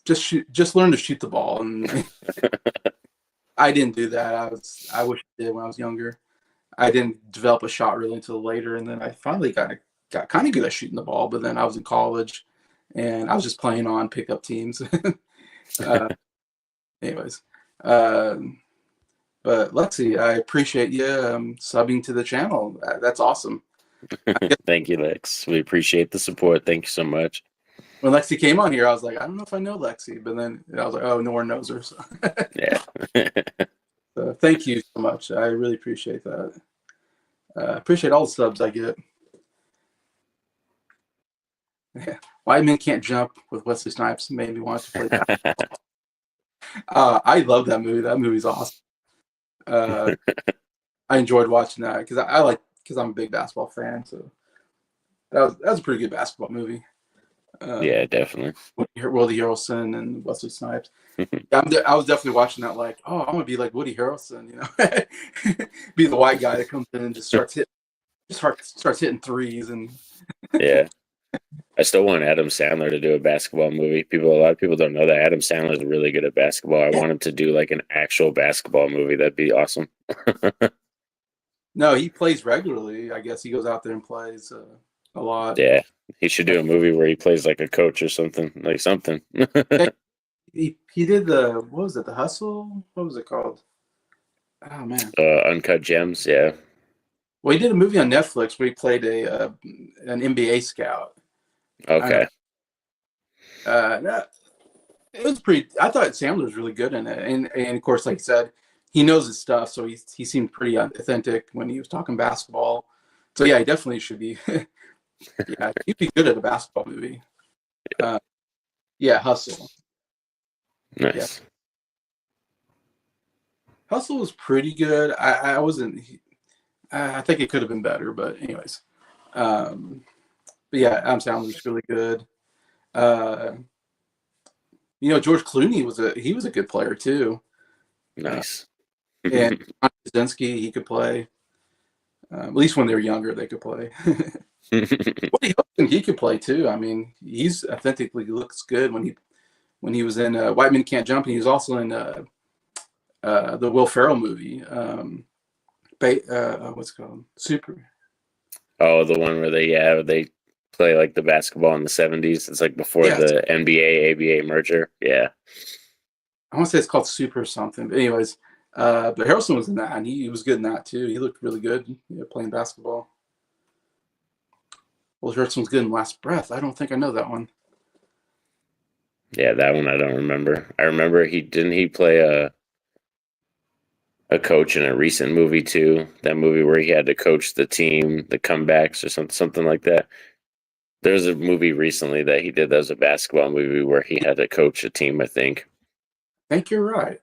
just learn to shoot the ball. And I didn't do that. I wish I did when I was younger. I didn't develop a shot really until later, and then I finally got kind of good at shooting the ball. But then I was in college, and I was just playing on pickup teams. uh, anyways, um, but Lexi, I appreciate you subbing to the channel. That's awesome. Thank you, Lex. We appreciate the support. Thank you so much. When Lexi came on here, I was like, I don't know if I know Lexi, but then I was like, oh, no one knows her. So, Yeah. so thank you so much. I really appreciate that. Appreciate all the subs I get. Yeah. White Men Can't Jump with Wesley Snipes made me want to play that. I love that movie. That movie's awesome. I enjoyed watching that because because I'm a big basketball fan. So that was a pretty good basketball movie. Yeah, definitely. Woody Harrelson and Wesley Snipes. Yeah, I was definitely watching that like, oh, I'm gonna be like Woody Harrelson, be the white guy that comes in and just starts hitting threes and Yeah. I still want Adam Sandler to do a basketball movie. A lot of people don't know that Adam Sandler is really good at basketball. I want him to do like an actual basketball movie. That'd be awesome. no, he plays regularly. I guess he goes out there and plays a lot. Yeah, he should do a movie where he plays like a coach or something, like something. He did what was it, The Hustle? What was it called? Oh man. Uncut Gems, yeah. Well, he did a movie on Netflix where he played an NBA scout. Okay. It was pretty. I thought Sandler was really good in it, and of course, like I said, he knows his stuff, so he seemed pretty authentic when he was talking basketball. So yeah, he definitely should be. Yeah, he'd be good at a basketball movie. Yeah, Hustle. Nice. Yeah. Hustle was pretty good. I wasn't. I think it could have been better, but anyways. But yeah, Adam Sandler's really good. George Clooney was a good player too. Nice. And Krasinski, he could play. At least when they were younger, they could play. Woody Harrelson, he could play too. I mean, he's authentically looks good when he was in White Men Can't Jump, and he was also in the Will Ferrell movie. What's it called? Super. Oh, the one where they play like the basketball in the 70s. It's like before the NBA ABA merger. Yeah. I want to say it's called Super something. But anyways, but Harrelson was in that, and he was good in that too. He looked really good playing basketball. Well, Harrelson was good in Last Breath. I don't think I know that one. Yeah, that one I don't remember. I remember he play a coach in a recent movie too. That movie where he had to coach the team, the comebacks or something like that. There's a movie recently that he did that was a basketball movie where he had to coach a team, I think. I think you're right.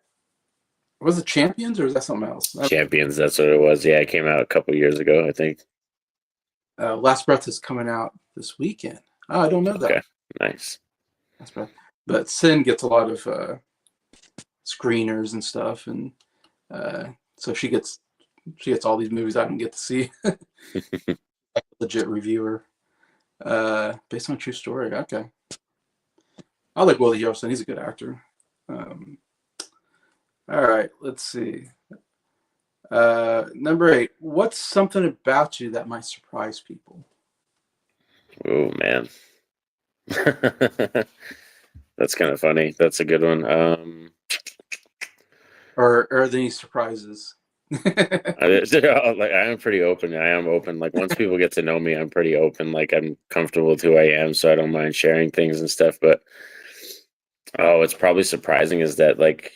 Was it Champions or is that something else? Champions, that's what it was. Yeah, it came out a couple years ago, I think. Last Breath is coming out this weekend. Oh, I don't know that. Okay, nice. Last Breath. But Sin gets a lot of screeners and stuff, and so she gets all these movies I don't get to see. Like a legit reviewer. Based on a true story. Okay. I like Willie Houston. He's a good actor. All right, let's see. Number 8. What's something about you that might surprise people? Oh man. That's kind of funny. That's a good one. Or are there any surprises? Like I am pretty open. I am open. Like once people get to know me, I'm pretty open. Like I'm comfortable with who I am, so I don't mind sharing things and stuff. But it's probably surprising is that like,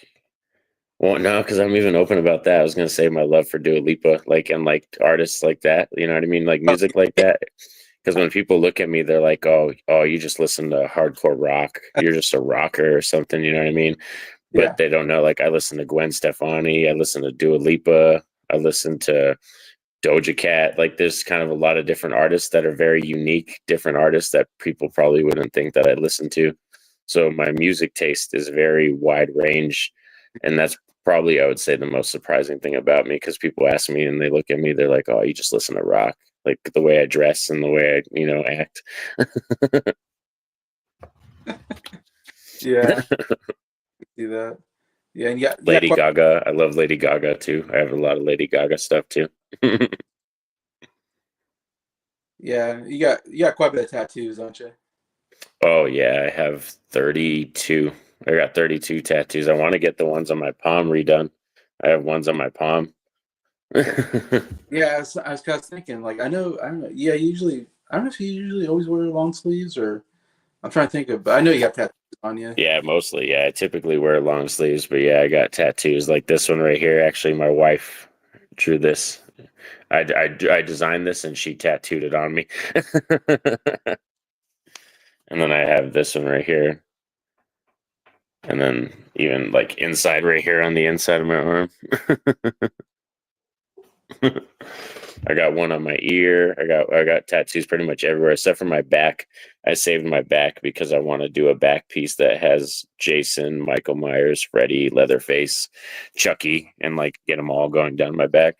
well, no, because I'm even open about that. I was gonna say my love for Dua Lipa, like and like artists like that. You know what I mean? Like music like that. Because when people look at me, they're like, "Oh, you just listen to hardcore rock. You're just a rocker or something." You know what I mean? Yeah. But they don't know. Like I listen to Gwen Stefani. I listen to Dua Lipa. I listen to Doja Cat. Like there's kind of a lot of different artists that are very unique, different artists that people probably wouldn't think that I listen to. So my music taste is very wide range, and that's probably I would say the most surprising thing about me because people ask me and they look at me, they're like, "Oh, you just listen to rock." Like the way I dress and the way I, act. Yeah. See that. Yeah, and yeah, Lady Gaga. I love Lady Gaga too. I have a lot of Lady Gaga stuff too. yeah, you got quite a bit of tattoos, don't you? Oh yeah, I have 32. I got 32 tattoos. I want to get the ones on my palm redone. I have ones on my palm. Yeah, I was kind of thinking, like, I don't know. Yeah, I don't know if you usually always wear long sleeves or I'm trying to think of, but I know you got tattoos on you. Yeah, mostly. Yeah, I typically wear long sleeves, but yeah, I got tattoos like this one right here. Actually, my wife drew this. I designed this and she tattooed it on me. And then I have this one right here. And then even like inside right here on the inside of my arm. I got one on my ear. I got tattoos pretty much everywhere except for my back. I saved my back because I want to do a back piece that has Jason, Michael Myers, Freddy, Leatherface, Chucky, and like get them all going down my back.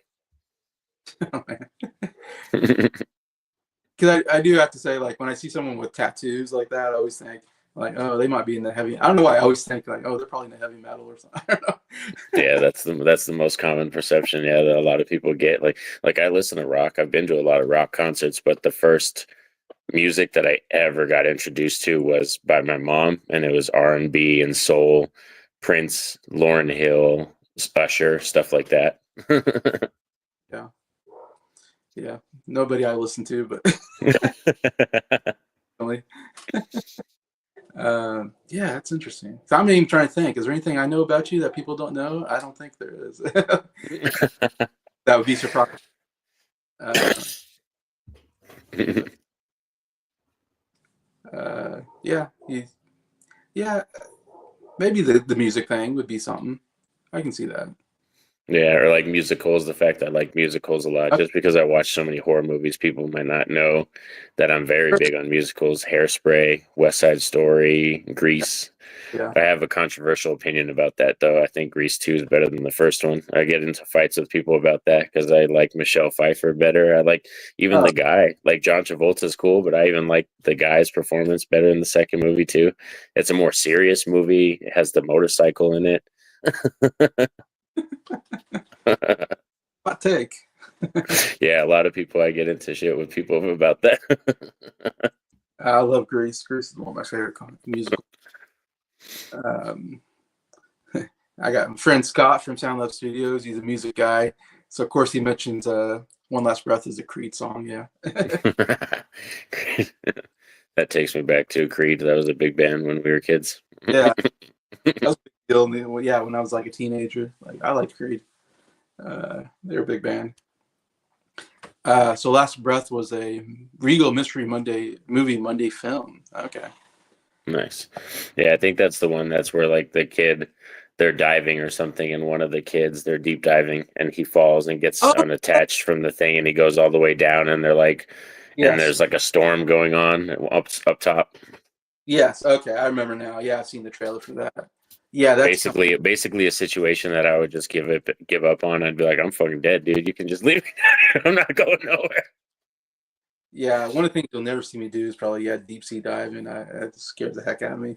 Because I do have to say, like, when I see someone with tattoos like that, I always think, like, oh, they might be in the heavy. I don't know why I always think, like, oh, they're probably in the heavy metal or something. I don't know. Yeah, that's the most common perception. Yeah, that a lot of people get. Like I listen to rock. I've been to a lot of rock concerts, but the first music that I ever got introduced to was by my mom, and it was R&B and soul, Prince, Lauryn Hill, Usher, stuff like that. Yeah, yeah. Nobody I listen to, but only. Yeah, that's interesting. So I'm even trying to think. Is there anything I know about you that people don't know? I don't think there is. That would be surprising. Uh, yeah, yeah. Maybe the music thing would be something. I can see that. Yeah, or like musicals. The fact I like musicals a lot, just because I watch so many horror movies, people might not know that I'm very big on musicals. Hairspray, West Side Story, Grease. Yeah. I have a controversial opinion about that, though. I think Grease 2 is better than the first one. I get into fights with people about that because I like Michelle Pfeiffer better. I like even Oh, the guy, like John Travolta is cool, but I even like the guy's performance better in the second movie, too. It's a more serious movie, it has the motorcycle in it. hot take. Yeah, a lot of people I get into shit with people about that. I love Grease. Grease is one of my favorite musicals. Um, I got my friend Scott from Sound Love Studios. He's a music guy, so of course he mentions "One Last Breath" is a Creed song. Yeah. That takes me back to Creed. That was a big band when we were kids. Yeah, that was a big deal. Yeah, when I was like a teenager, like I liked Creed. They're a big band. So Last Breath was a Regal Mystery Monday film. Okay. Nice. Yeah, I think that's the one. That's where like the kid, they're diving or something, and one of the kids, they're deep diving, and he falls and gets Oh, unattached from the thing, and he goes all the way down, and they're like, and yes. there's like a storm going on up top. Yes. Okay, I remember now. Yeah, I've seen the trailer for that. Yeah, that's Basically a situation that I would just give up on. I'd be like, I'm fucking dead, dude. You can just leave me. I'm not going nowhere. yeah. One of the things you'll never see me do is probably deep sea dive, and that scares the heck out of me.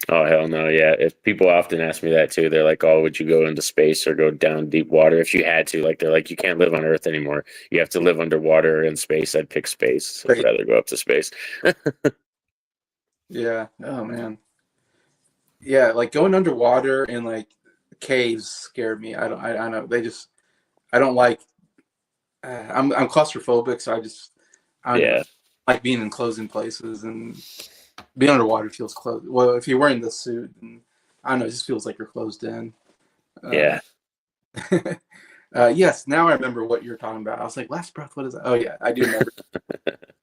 Oh hell no, yeah. If people often ask me that too, they're like, "Oh, would you go into space or go down deep water if you had to?" Like they're like, "You can't live on Earth anymore. You have to live underwater or in space." I'd pick space. I'd Right. rather go up to space. Yeah. Oh man. Yeah, like going underwater and like caves scared me. I know they just I don't like. I'm claustrophobic, so I don't know. Yeah, I like being in closing places and being underwater feels closed. Well, if you're wearing the suit, and I don't know, it just feels like you're closed in. Uh, yeah, yes, now I remember what you're talking about. I was like, Last Breath, what is that? Oh yeah, I do remember.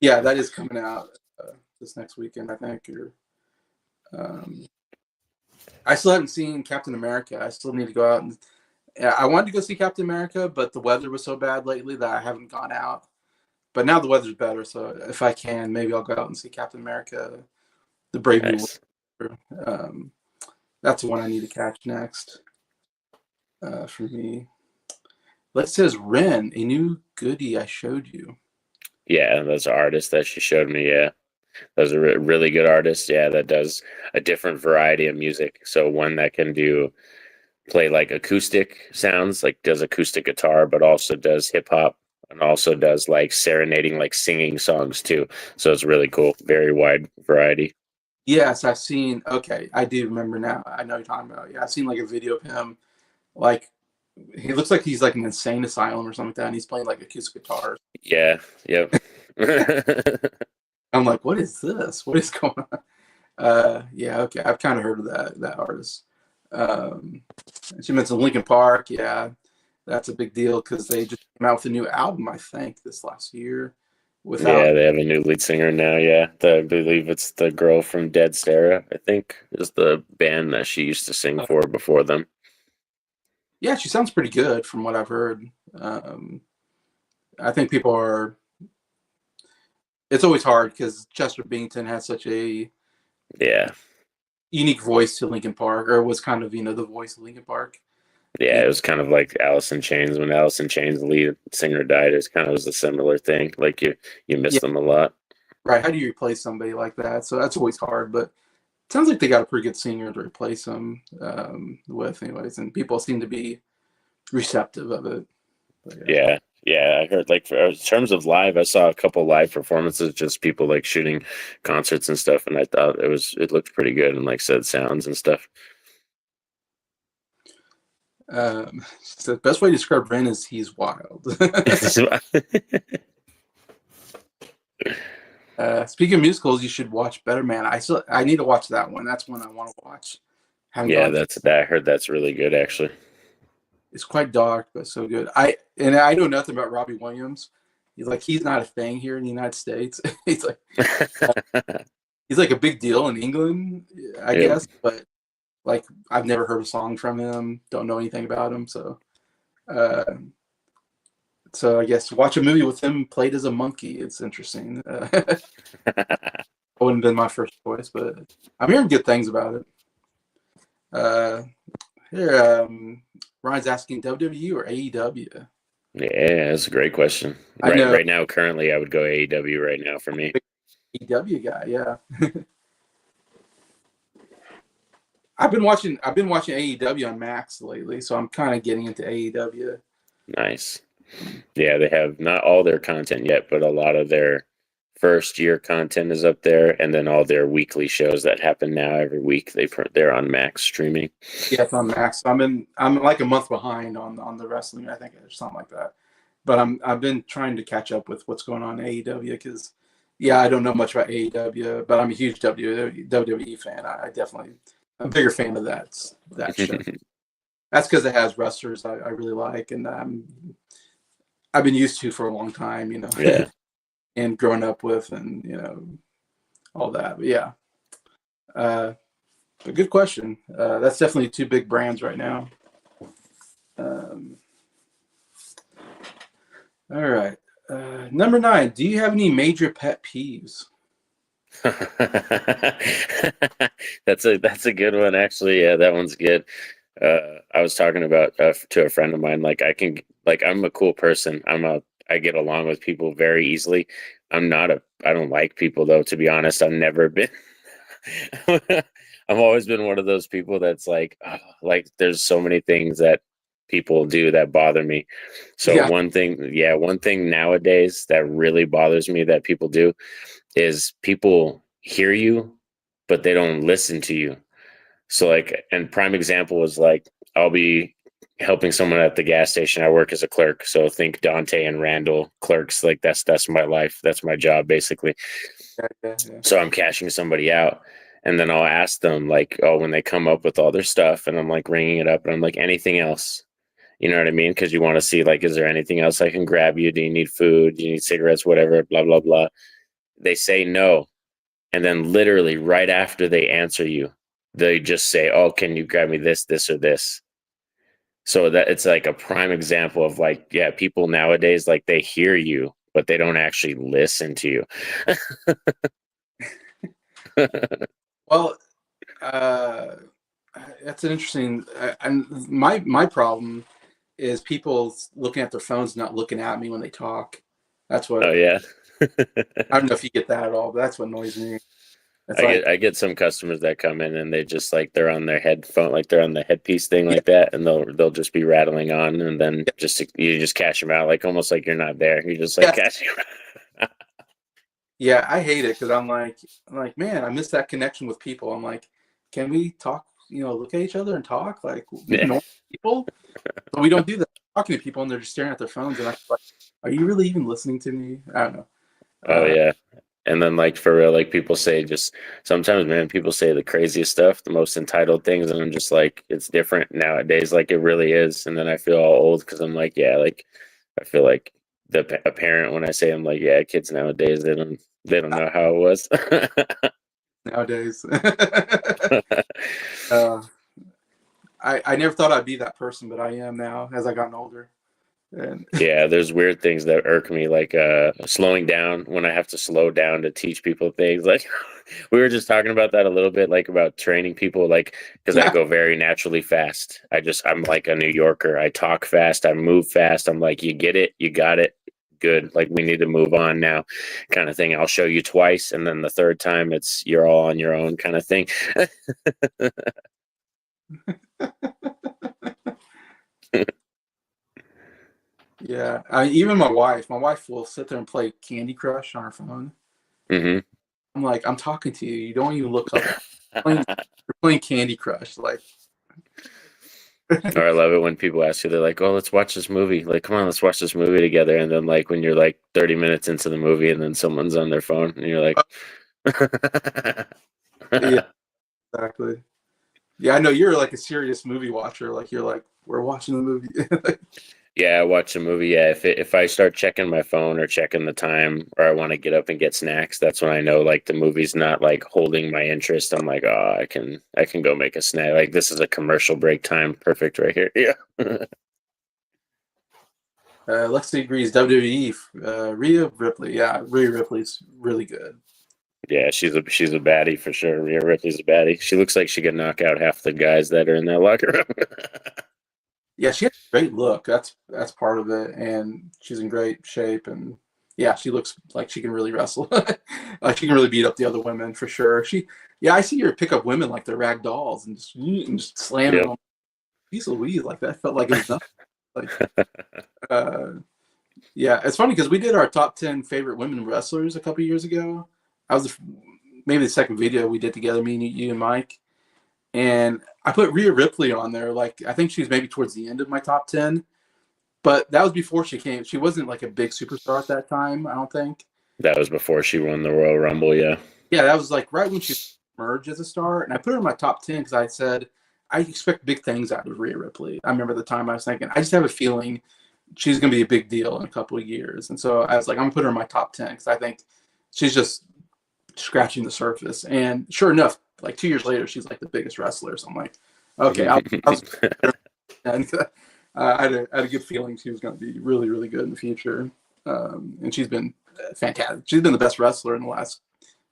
Yeah, that is coming out this next weekend, I think. Or um, I still haven't seen Captain America. I still need to go out and. Yeah, I wanted to go see Captain America, but the weather was so bad lately that I haven't gone out. But now the weather's better, so if I can, maybe I'll go out and see Captain America, the Brave New nice. World. That's the one I need to catch next for me. Let's says Ren, a new goodie I showed you. Yeah, those artists that she showed me. Yeah, those are really good artists. Yeah, that does a different variety of music. So one that can do play like acoustic sounds, like does acoustic guitar, but also does hip hop and also does like serenading, like singing songs too. So it's really cool. Very wide variety. Yes, I've seen. Okay, I do remember now. I know you're talking about. Yeah, I've seen like a video of him. Like he looks like he's like an insane asylum or something like that, and he's playing like acoustic guitar. Yeah. Yep. I'm like, what is this? What is going on? Yeah, okay. I've kind of heard of that artist. Um, she mentioned Linkin Park. Yeah, that's a big deal because they just came out with a new album, I think, this last year. Without, Yeah, they have a new lead singer now. Yeah, I believe it's the girl from Dead Sarah. I think is the band that she used to sing for before them. yeah, she sounds pretty good from what I've heard. Um, I think people are. It's always hard because Chester Bennington has such a Yeah, unique voice to Linkin Park, or was kind of the voice of Linkin Park. yeah. And It was kind of like Alice in Chains when Alice in Chains lead singer died. It kind of was a similar thing. Like you miss yeah, them a lot. right. How do you replace somebody like that? So that's always hard, but sounds like they got a pretty good singer to replace him with, anyways, and people seem to be receptive of it. But yeah. Yeah, yeah. I heard like in terms of live, I saw a couple live performances, just people like shooting concerts and stuff, and I thought it looked pretty good and like said sounds and stuff. So the best way to describe Ren is he's wild. Speaking of musicals, you should watch Better Man. I need to watch that one. That's one I want to watch. Haven't Yeah, gone. that's that. I heard that's really good actually. It's quite dark, but so good. I know nothing about Robbie Williams. He's not a thing here in the United States. Uh, he's like a big deal in England, I Yep. guess. But like I've never heard a song from him. Don't know anything about him. Uh, so I guess watch a movie with him played as a monkey. It's interesting. Wouldn't have been my first choice, but I'm hearing good things about it. Uh, here, Ryan's asking WWE or AEW. Yeah, that's a great question. I Right, know right now, currently, I would go AEW right now for me. big AEW guy. Yeah, I've been watching AEW on Max lately, so I'm kind of getting into AEW. Nice. Yeah, they have not all their content yet, but a lot of their first year content is up there, and then all their weekly shows that happen now every week they're on Max streaming. Yeah, it's on Max. I'm like a month behind on the wrestling. I think or something like that. But I've been trying to catch up with what's going on in AEW because yeah, I don't know much about AEW, but I'm a huge WWE fan. I definitely I'm a bigger fan of that show. That's because it has wrestlers I really like, and I've been used to for a long time, Yeah. and growing up with, and all that. But yeah, but good question. That's definitely two big brands right now. Um, all right, number 9. Do you have any major pet peeves? That's a good one actually. Yeah, that one's good. I was talking about to a friend of mine. Like I'm a cool person. I get along with people very easily. I don't like people though. To be honest, I've never been. I've always been one of those people that's like there's so many things that people do that bother me. So Yeah, one thing nowadays that really bothers me that people do is people hear you, but they don't listen to you. So like, and prime example is like, I'll be helping someone at the gas station. I work as a clerk. So think Dante and Randall clerks. Like that's my life. That's my job basically. yeah. So I'm cashing somebody out. And then I'll ask them like, oh, when they come up with all their stuff and I'm like ringing it up and I'm like, anything else? You know what I mean? Because you want to see like, is there anything else I can grab you? Do you need food? Do you need cigarettes? Whatever, blah, blah, blah. They say no. And then literally right after they answer you, they just say, oh, can you grab me this, or this? So that it's like a prime example of like, yeah, people nowadays, like they hear you, but they don't actually listen to you. Well, uh, that's an interesting. And my problem is people looking at their phones, not looking at me when they talk. That's what Oh yeah. I don't know if you get that at all, but that's what annoys me. It's I like, get I get some customers that come in and they just like they're on their headphone, like they're on the headpiece thing yeah, like that, and they'll just be rattling on, and then just you just cash them out, like almost like you're not there. You're just like yes, cashing 'em yeah, I hate it because I'm like, man, I miss that connection with people. I'm like, can we talk? Look at each other and talk like we're out. normal people, but we don't do that. Talking to people and they're just staring at their phones, and I'm like, are you really even listening to me? I don't know. Oh Uh, yeah. And then like for real, like people say just sometimes, man, people say the craziest stuff, the most entitled things, and I'm just like, it's different nowadays, like it really is. And then I feel all old because I'm like, yeah, like I feel like a parent when I say I'm like, yeah, kids nowadays they don't know how it was. Nowadays. uh, I never thought I'd be that person, but I am now as I gotten older. And Yeah, there's weird things that irk me, like slowing down when I have to slow down to teach people things. Like we were just talking about that a little bit, like about training people, like because I yeah, go very naturally fast. I'm like a New Yorker. I talk fast, I move fast. I'm like, you get it, you got it, good. Like we need to move on now, kind of thing. I'll show you twice, and then the third time it's you're all on your own, kind of thing. yeah. Even my wife will sit there and play Candy Crush on her phone. hmm I'm like, I'm talking to you. You don't even look up. You're playing Candy Crush. Like, Or I love it when people ask you, they're like, "Oh, let's watch this movie." Like, come on, let's watch this movie together. And then, like, when you're like 30 minutes into the movie, and then someone's on their phone, and you're like, yeah, exactly. Yeah, I know you're like a serious movie watcher. Like, you're like, we're watching the movie. "Yeah, I watch a movie. Yeah, if I start checking my phone or checking the time, or I want to get up and get snacks, that's when I know like the movie's not like holding my interest. I'm like, oh, I can go make a snack. Like this is a commercial break time, perfect right here. Yeah." Lexi agrees. WWE. Rhea Ripley. Yeah, Rhea Ripley's really good. Yeah, she's a baddie for sure. Rhea Ripley's a baddie. She looks like she could knock out half the guys that are in that locker room. Yeah, she has a great look. That's part of it, and she's in great shape. And yeah, she looks like she can really wrestle. She can really beat up the other women for sure. Yeah, I see her pick up women like they're rag dolls and just slamming Yep. them. Jeez Louise, like that felt like it was nothing. Like, uh, yeah, it's funny because we did our top 10 favorite women wrestlers a couple years ago. I was maybe the second video we did together, me and you and Mike. And I put Rhea Ripley on there. Like, I think she was maybe towards the end of my top 10, but that was before she came. She wasn't like a big superstar at that time, I don't think. That was before she won the Royal Rumble, yeah. Yeah, that was like right when she emerged as a star. And I put her in my top 10 because I said, I expect big things out of Rhea Ripley. I remember the time I was thinking, I just have a feeling she's going to be a big deal in a couple of years. And so I was like, I'm going to put her in my top 10 because I think she's just scratching the surface. And sure enough, like 2 years later, she's like the biggest wrestler. So I'm like, okay, and I had a good feeling she was going to be really, really good in the future. And she's been fantastic. She's been the best wrestler in the last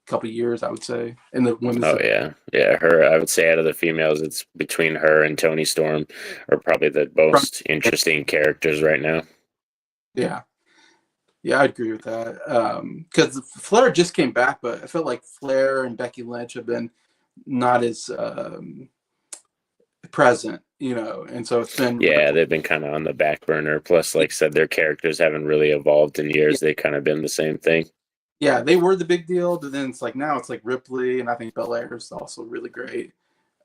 couple of years, I would say, in the women's. Oh yeah. Yeah, her I would say out of the females it's between her and Tony Storm are probably the most interesting characters right now. Yeah, yeah, I'd agree with that. Because Flair just came back, but I felt like Flair and Becky Lynch have been not as present, and so it's been Yeah, they've been kind of on the back burner. Plus, like I said, their characters haven't really evolved in years. They kind of been the same thing. yeah, they were the big deal, but then it's like now it's like Ripley, and I think Belair is also really great.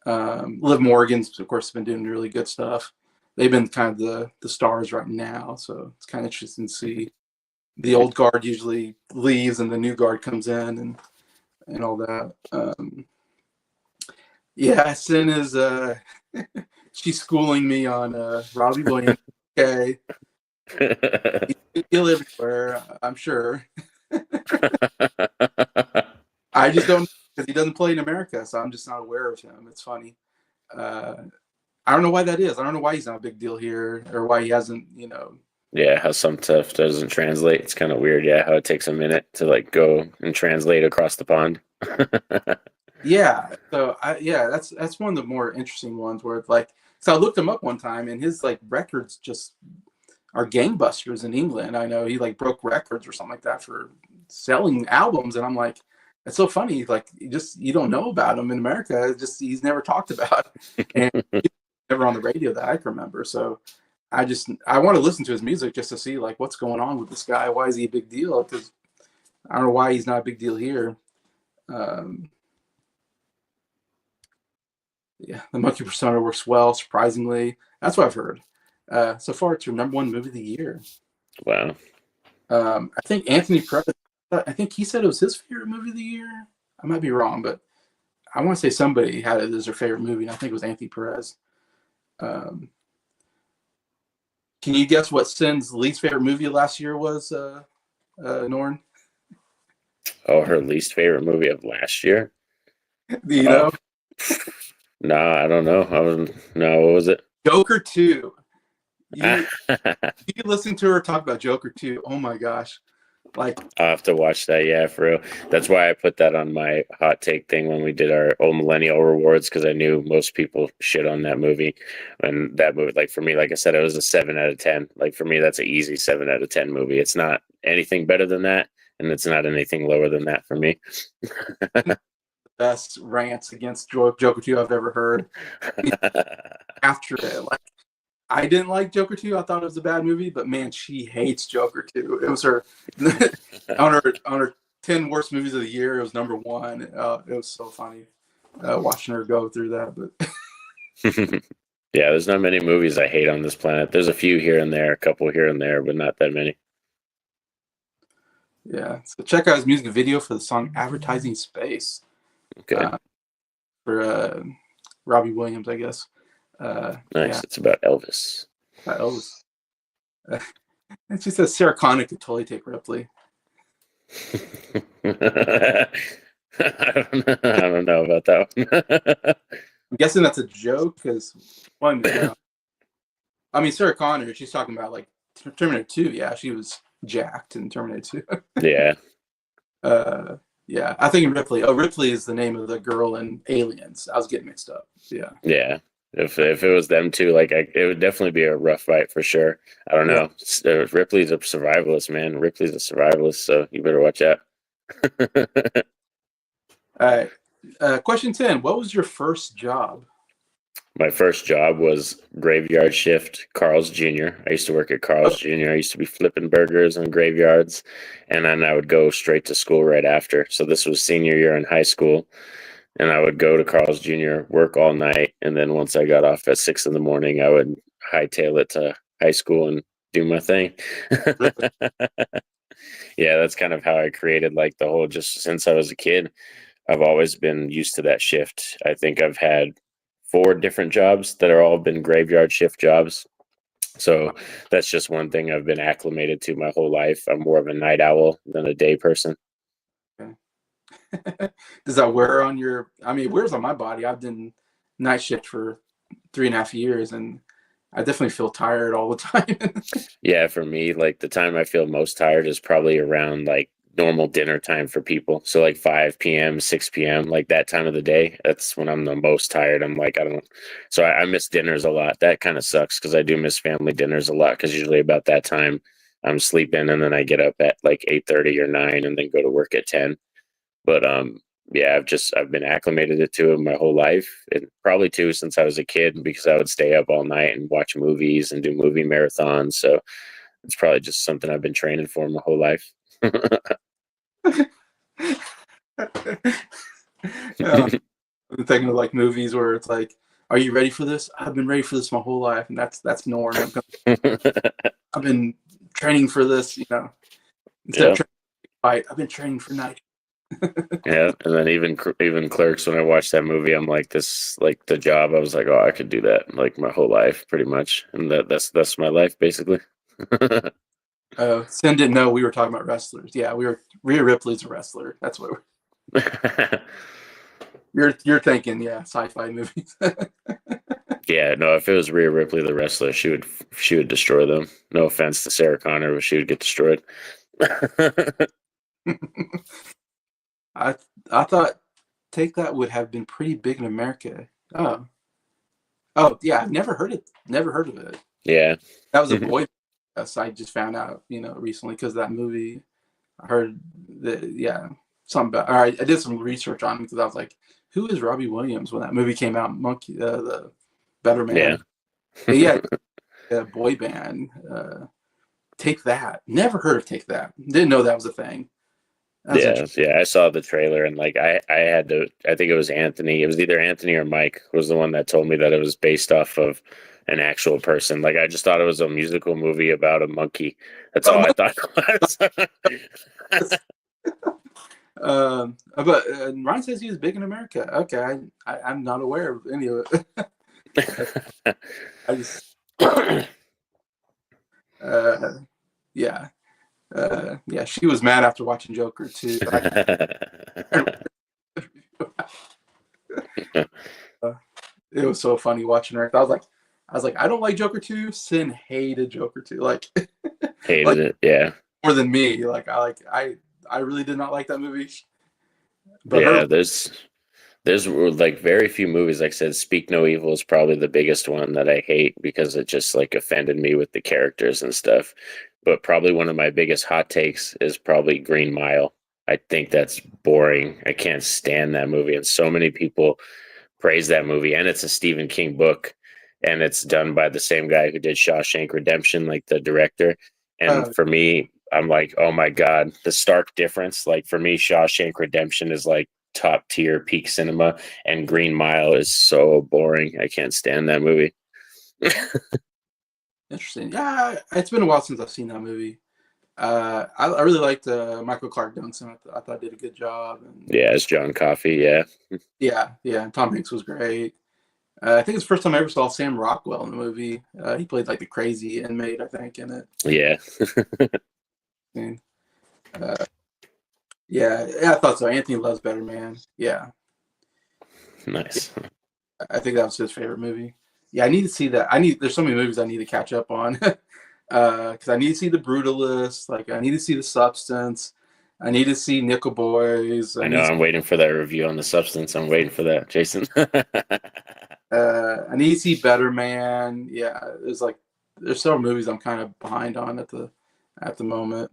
Liv Morgan's, of course, been doing really good stuff. They've been kind of the stars right now, so it's kind of interesting to see. The old guard usually leaves, and the new guard comes in, and all that. Yeah, Sin is she's schooling me on Robbie Williams. Okay, he'll everywhere, I'm sure. I just don't, because he doesn't play in America, so I'm just not aware of him. It's funny. Uh, I don't know why that is. I don't know why he's not a big deal here, or why he hasn't. Yeah, how some stuff doesn't translate. It's kind of weird. Yeah, how it takes a minute to like go and translate across the pond. Yeah. So yeah, that's one of the more interesting ones where it's like, so I looked him up one time, and his like records just are gangbusters in England. I know he like broke records or something like that for selling albums, and I'm like, it's so funny. Like you don't know about him in America. It's just he's never talked about, and he's never on the radio that I can remember. So I want to listen to his music just to see like what's going on with this guy. Why is he a big deal? Because I don't know why he's not a big deal here. Um, yeah, the monkey persona works well, surprisingly. That's what I've heard. So far, it's your #1 movie of the year. Wow. I think Anthony Perez, I think he said it was his favorite movie of the year. I might be wrong, but I want to say somebody had it as their favorite movie, and I think it was Anthony Perez. Um, can you guess what Sin's least favorite movie last year was, Norn? Oh, her least favorite movie of last year? Do you Oh, know? no, I don't know. No, what was it? Joker 2. I'll You listen to her talk about Joker 2. Oh my gosh. Like, have to watch that. Yeah, for real. That's why I put that on my hot take thing when we did our old millennial rewards, because I knew most people shit on that movie. And that movie, like for me, like I said, it was a 7 out of 10. Like for me, that's an easy 7 out of 10 movie. It's not anything better than that, and it's not anything lower than that for me. best rants against Joker 2 I've ever heard. After it, like, I didn't like Joker 2. I thought it was a bad movie, but man, she hates Joker 2. It was her on her 10 worst movies of the year. It was #1. It was so funny watching her go through that. But Yeah, there's not many movies I hate on this planet. There's a few here and there, a couple here and there, but not that many. yeah, so check out his music video for the song "Advertising Space" Okay, for Robbie Williams, I guess. nice. Yeah, It's about Elvis. Elvis. And she says Sarah Connor could totally take Ripley. I don't know about that one. I'm guessing that's a joke because, well, I mean, Sarah Connor, she's talking about like Terminator 2. Yeah, she was jacked in Terminator 2. Yeah, Yeah, I think Ripley. Oh, Ripley is the name of the girl in Aliens. I was getting mixed up. Yeah. yeah. If it was them two, like it would definitely be a rough fight for sure. I don't know. Ripley's a survivalist, man. Ripley's a survivalist, so you better watch out. All right. Question 10. What was your first job? My first job was graveyard shift, Carl's Jr. I used to work at Carl's Jr. I used to be flipping burgers on graveyards, and then I would go straight to school right after. So this was senior year in high school, and I would go to Carl's Jr., work all night, and then once I got off at 6 in the morning, I would hightail it to high school and do my thing. Yeah, that's kind of how I created like the whole, just since I was a kid, I've always been used to that shift. I think I've had 4 different jobs that are all been graveyard shift jobs. So that's just one thing I've been acclimated to my whole life. I'm more of a night owl than a day person. Okay. Does that wear on your? I mean, it wears on my body. I've done night shift for 3.5 years, and I definitely feel tired all the time. Yeah, for me, like the time I feel most tired is probably around like normal dinner time for people. So like 5 p.m., 6 p.m., like that time of the day. That's when I'm the most tired. I'm like, I don't, so I miss dinners a lot. That kind of sucks because I do miss family dinners a lot because usually about that time I'm sleeping and then I get up at like 8:30 or 9 and then go to work at 10. But yeah, I've been acclimated to it my whole life, and probably too since I was a kid because I would stay up all night and watch movies and do movie marathons. So it's probably just something I've been training for my whole life. I'm thinking of like movies where it's like, "Are you ready for this? I've been ready for this my whole life," and that's Norn. I've been training for this, instead of Yeah, training to fight, I've been training for night. yeah, and then even Clerks. When I watched that movie, I'm like this, like the job. I was like, oh, I could do that like my whole life, pretty much, and that's my life basically. Sin didn't know we were talking about wrestlers. Yeah, Rhea Ripley's a wrestler. That's what you're thinking. Yeah, sci-fi movies. Yeah, no, if it was Rhea Ripley, the wrestler, she would destroy them. No offense to Sarah Connor, but she would get destroyed. I I thought Take That would have been pretty big in America. Oh yeah, never heard of it. Yeah. That was a boy. I just found out, recently because of that movie. I heard that, yeah, something about. All right, I did some research on it because I was like, who is Robbie Williams when that movie came out? Monkey, the Better Yeah. Man. Yeah, boy band. Take That. Never heard of Take That. Didn't know that was a thing. That was Yeah, yeah. I saw the trailer and like I had to. I think it was Anthony. It was either Anthony or Mike was the one that told me that it was based off of an actual person. Like I just thought it was a musical movie about a monkey. That's all I thought it was. But Ryan says he was big in America. Okay, I'm not aware of any of it. I just, yeah, yeah. She was mad after watching Joker too. It was so funny watching her. I was like, I don't like Joker 2. Sin hated Joker 2. Like, Hated like it. Yeah. more than me. I really did not like that movie. But Yeah, her, there's like very few movies. Like I said, Speak No Evil is probably the biggest one that I hate because it just like offended me with the characters and stuff. But probably one of my biggest hot takes is probably Green Mile. I think that's boring. I can't stand that movie, and so many people praise that movie. And it's a Stephen King book, and it's done by the same guy who did Shawshank Redemption, like the director. And for me, I'm like, oh my god, the stark difference. Like for me, Shawshank Redemption is like top tier peak cinema, and Green Mile is so boring. I can't stand that movie. interesting. Yeah, it's been a while since I've seen that movie. I really liked Michael Clark Duncan. I thought did a good job. And Yeah, it's John Coffey. Yeah, yeah. And Tom Hanks was great. I think it's the first time I ever saw Sam Rockwell in the movie. He played like the crazy inmate, I think, in it. yeah. And, yeah, I thought so. Anthony loves Better Man. Yeah, Nice. I think that was his favorite movie. Yeah, I need to see that. There's so many movies I need to catch up on. Because I need to see The Brutalist. Like I need to see The Substance. I need to see Nickel Boys. I know. I'm waiting for that review on The Substance. I'm waiting for that, Jason. I need to see Better Man. Yeah, there's several movies I'm kind of behind on at the moment.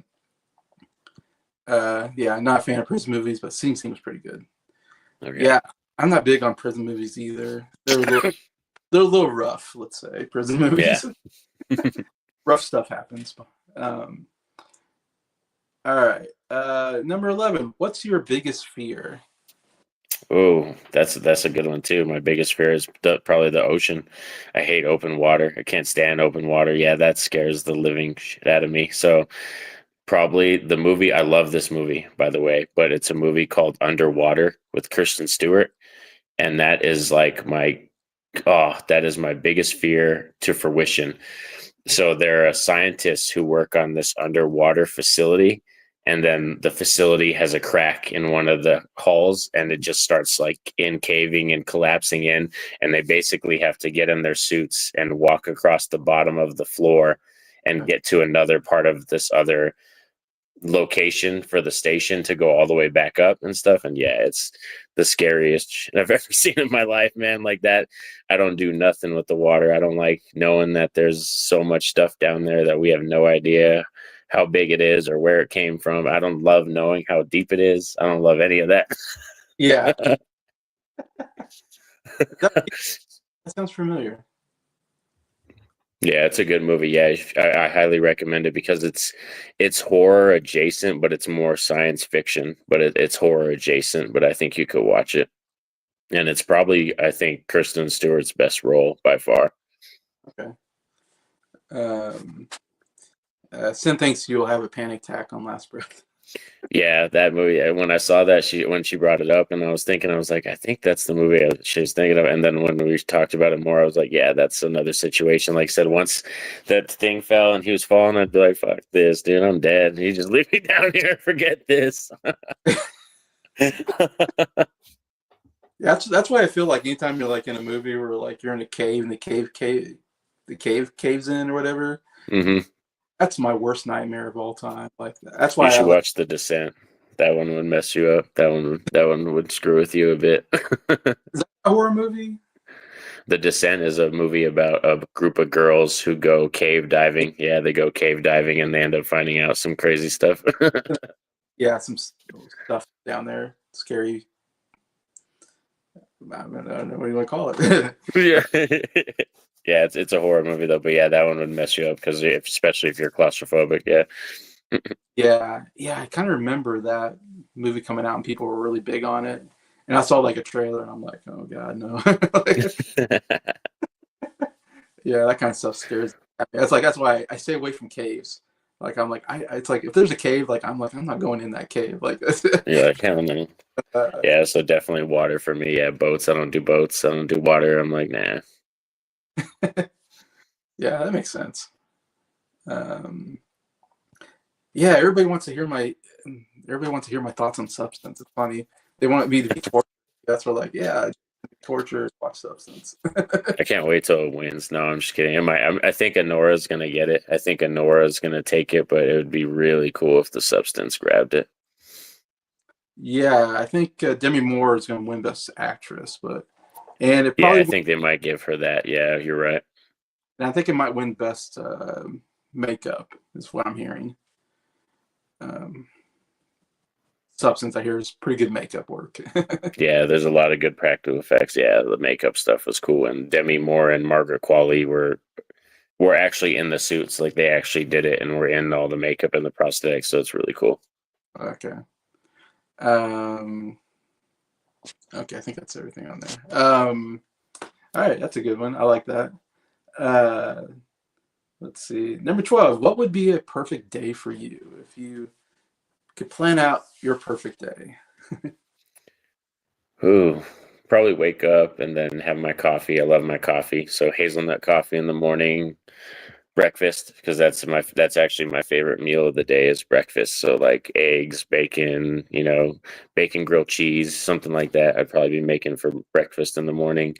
Yeah, I'm not a fan of prison movies, but Sing Sing was pretty good. Okay. Yeah, I'm not big on prison movies either. They're a little rough, let's say. Prison movies. Yeah. Rough stuff happens. All right. Number 11. What's your biggest fear? Oh, that's a good one too. My biggest fear is probably the ocean. I hate open water. I can't stand open water. Yeah, that scares the living shit out of me. So probably the movie. I love this movie, by the way, but it's a movie called Underwater with Kristen Stewart, and that is like that is my biggest fear to fruition. So there are scientists who work on this underwater facility, and then the facility has a crack in one of the halls, and it just starts like caving and collapsing in, and they basically have to get in their suits and walk across the bottom of the floor and get to another part of this other location for the station to go all the way back up and stuff. And yeah, it's the scariest shit I've ever seen in my life, man. Like that, I don't do nothing with the water. I don't like knowing that there's so much stuff down there that we have no idea how big it is or where it came from. I don't love knowing how deep it is. I don't love any of that. Yeah, that, that sounds familiar. Yeah, it's a good movie. Yeah, I highly recommend it because it's horror adjacent, but it's more science fiction. But it's horror adjacent. But I think you could watch it, and it's probably I think Kristen Stewart's best role by far. Okay. Um, Sin thinks you'll have a panic attack on Last Breath. Yeah, that movie. When I saw that when she brought it up, and I was thinking, I was like, I think that's the movie she was thinking of. And then when we talked about it more, I was like, yeah, that's another situation. Like I said, once that thing fell and he was falling, I'd be like, fuck this, dude, I'm dead. You just leave me down here and forget this. That's why I feel like anytime you're like in a movie where like you're in a cave and the cave caves in or whatever. hmm That's my worst nightmare of all time. Like that's You why I should like. watch The Descent. That one would mess you up. That one would screw with you a bit. Is that a horror movie? The Descent is a movie about a group of girls who go cave diving. Yeah, they go cave diving and they end up finding out some crazy stuff. Yeah, some stuff down there. Scary. I don't know what do you want to call it. Yeah. Yeah, it's a horror movie though, but yeah, that one would mess you up because especially if you're claustrophobic. Yeah. Yeah. I kind of remember that movie coming out and people were really big on it. And I saw like a trailer and I'm like, oh god, no. Yeah, that kind of stuff scares me. That's why I stay away from caves. Like I'm like it's like if there's a cave, like I'm not going in that cave. Like You're like, hell no. uh, Yeah, so definitely water for me. Yeah, boats. I don't do boats. I don't do water. I'm like, nah. yeah, that makes sense. Um, yeah, everybody wants to hear my thoughts on Substance. It's funny. They want me to be tortured. That's what like, yeah, torture, watch Substance. I can't wait till it wins. No, I'm just kidding. I think Anora's gonna get it. I think Anora's gonna take it, but it would be really cool if the Substance grabbed it. Yeah, I think Demi Moore is going to win Best Actress, and it Yeah, probably I think they might give her that. Yeah, you're right. and I think it might win Best Makeup is what I'm hearing. Um, Substance, I hear, is pretty good makeup work. Yeah, there's a lot of good practical effects. Yeah, the makeup stuff was cool, and Demi Moore and Margaret Qualley were actually in the suits, like they actually did it, and were in all the makeup and the prosthetics. So it's really cool. Okay. Um, okay, I think that's everything on there. All right, that's a good one. I like that. Uh, let's see. Number 12. What would be a perfect day for you if you could plan out your perfect day? Ooh, probably wake up and then have my coffee. I love my coffee, so hazelnut coffee in the morning, breakfast because that's actually my favorite meal of the day is breakfast. So like eggs, bacon, bacon grilled cheese, something like that. I'd probably be making for breakfast in the morning,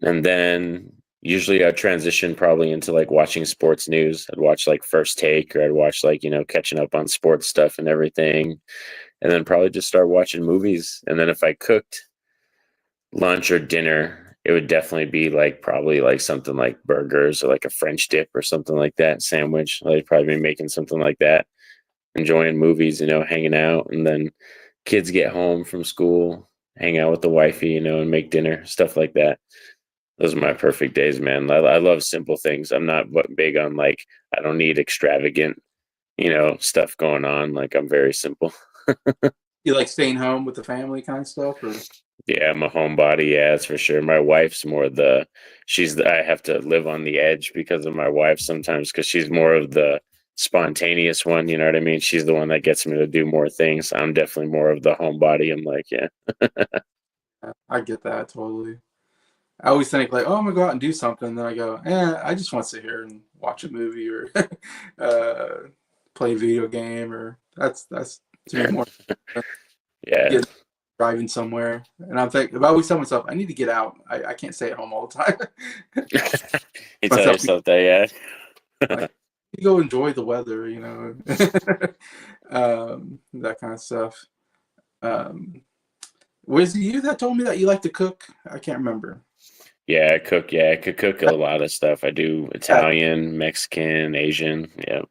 and then usually I'd transition probably into like watching sports news. I'd watch like First Take, or I'd watch like catching up on sports stuff and everything, and then probably just start watching movies. And then if I cooked lunch or dinner, it would definitely be like probably like something like burgers or like a French dip or something like that sandwich. I'd probably be making something like that, enjoying movies, hanging out, and then kids get home from school, hang out with the wifey, and make dinner, stuff like that. Those are my perfect days, man. I love simple things. I'm not big on like I don't need extravagant, stuff going on. Like I'm very simple. You like staying home with the family kind of stuff, or Yeah, I'm a homebody. Yeah, that's for sure. My wife's more I have to live on the edge because of my wife sometimes because she's more of the spontaneous one. You know what I mean? She's the one that gets me to do more things. I'm definitely more of the homebody. I'm like, yeah. I get that totally. I always think like, oh, I'm gonna go out and do something. And then I go, I just want to sit here and watch a movie or play a video game, or that's to me more Yeah. get driving somewhere. And I'm thinking, I always tell myself, I need to get out. I can't stay at home all the time. You tell myself, yourself that, like, yeah. you go enjoy the weather, that kind of stuff. Um, was it you that told me that you like to cook? I can't remember. Yeah, I cook. Yeah, I could cook a lot of stuff. I do Yeah, Italian, Mexican, Asian. Yeah.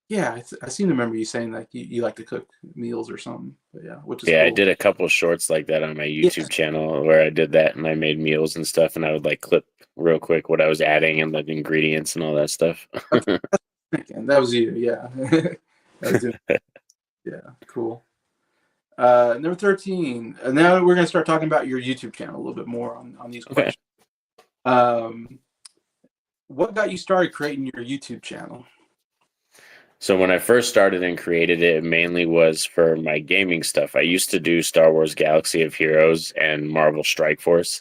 Yeah, I seem to remember you saying that you like to cook meals or something. But yeah, which is Yeah, I cool. did a couple shorts like that on my Yeah, YouTube channel where I did that and I made meals and stuff, and I would like clip real quick what I was adding and the ingredients and all that stuff. and that was you. Yeah, that was you. Yeah, cool. Number 13. And now we're gonna start talking about your YouTube channel a little bit more on these Okay. questions. Um, what got you started creating your YouTube channel? So when I first started and created it, it mainly was for my gaming stuff. I used to do Star Wars Galaxy of Heroes and Marvel Strike Force,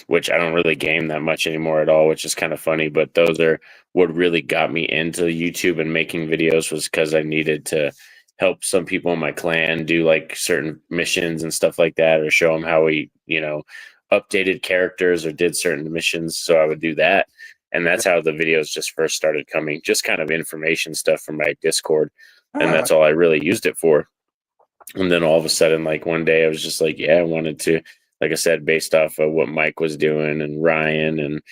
which I don't really game that much anymore at all, which is kind of funny. But those are what really got me into YouTube and making videos, was because I needed to help some people in my clan do like certain missions and stuff like that, or show them how we, updated characters or did certain missions. So I would do that, and that's how the videos just first started coming, just kind of information stuff from my Discord. And Ah, that's all I really used it for. And then all of a sudden, like one day I was just like, yeah, I wanted to, like I said, based off of what Mike was doing and Ryan and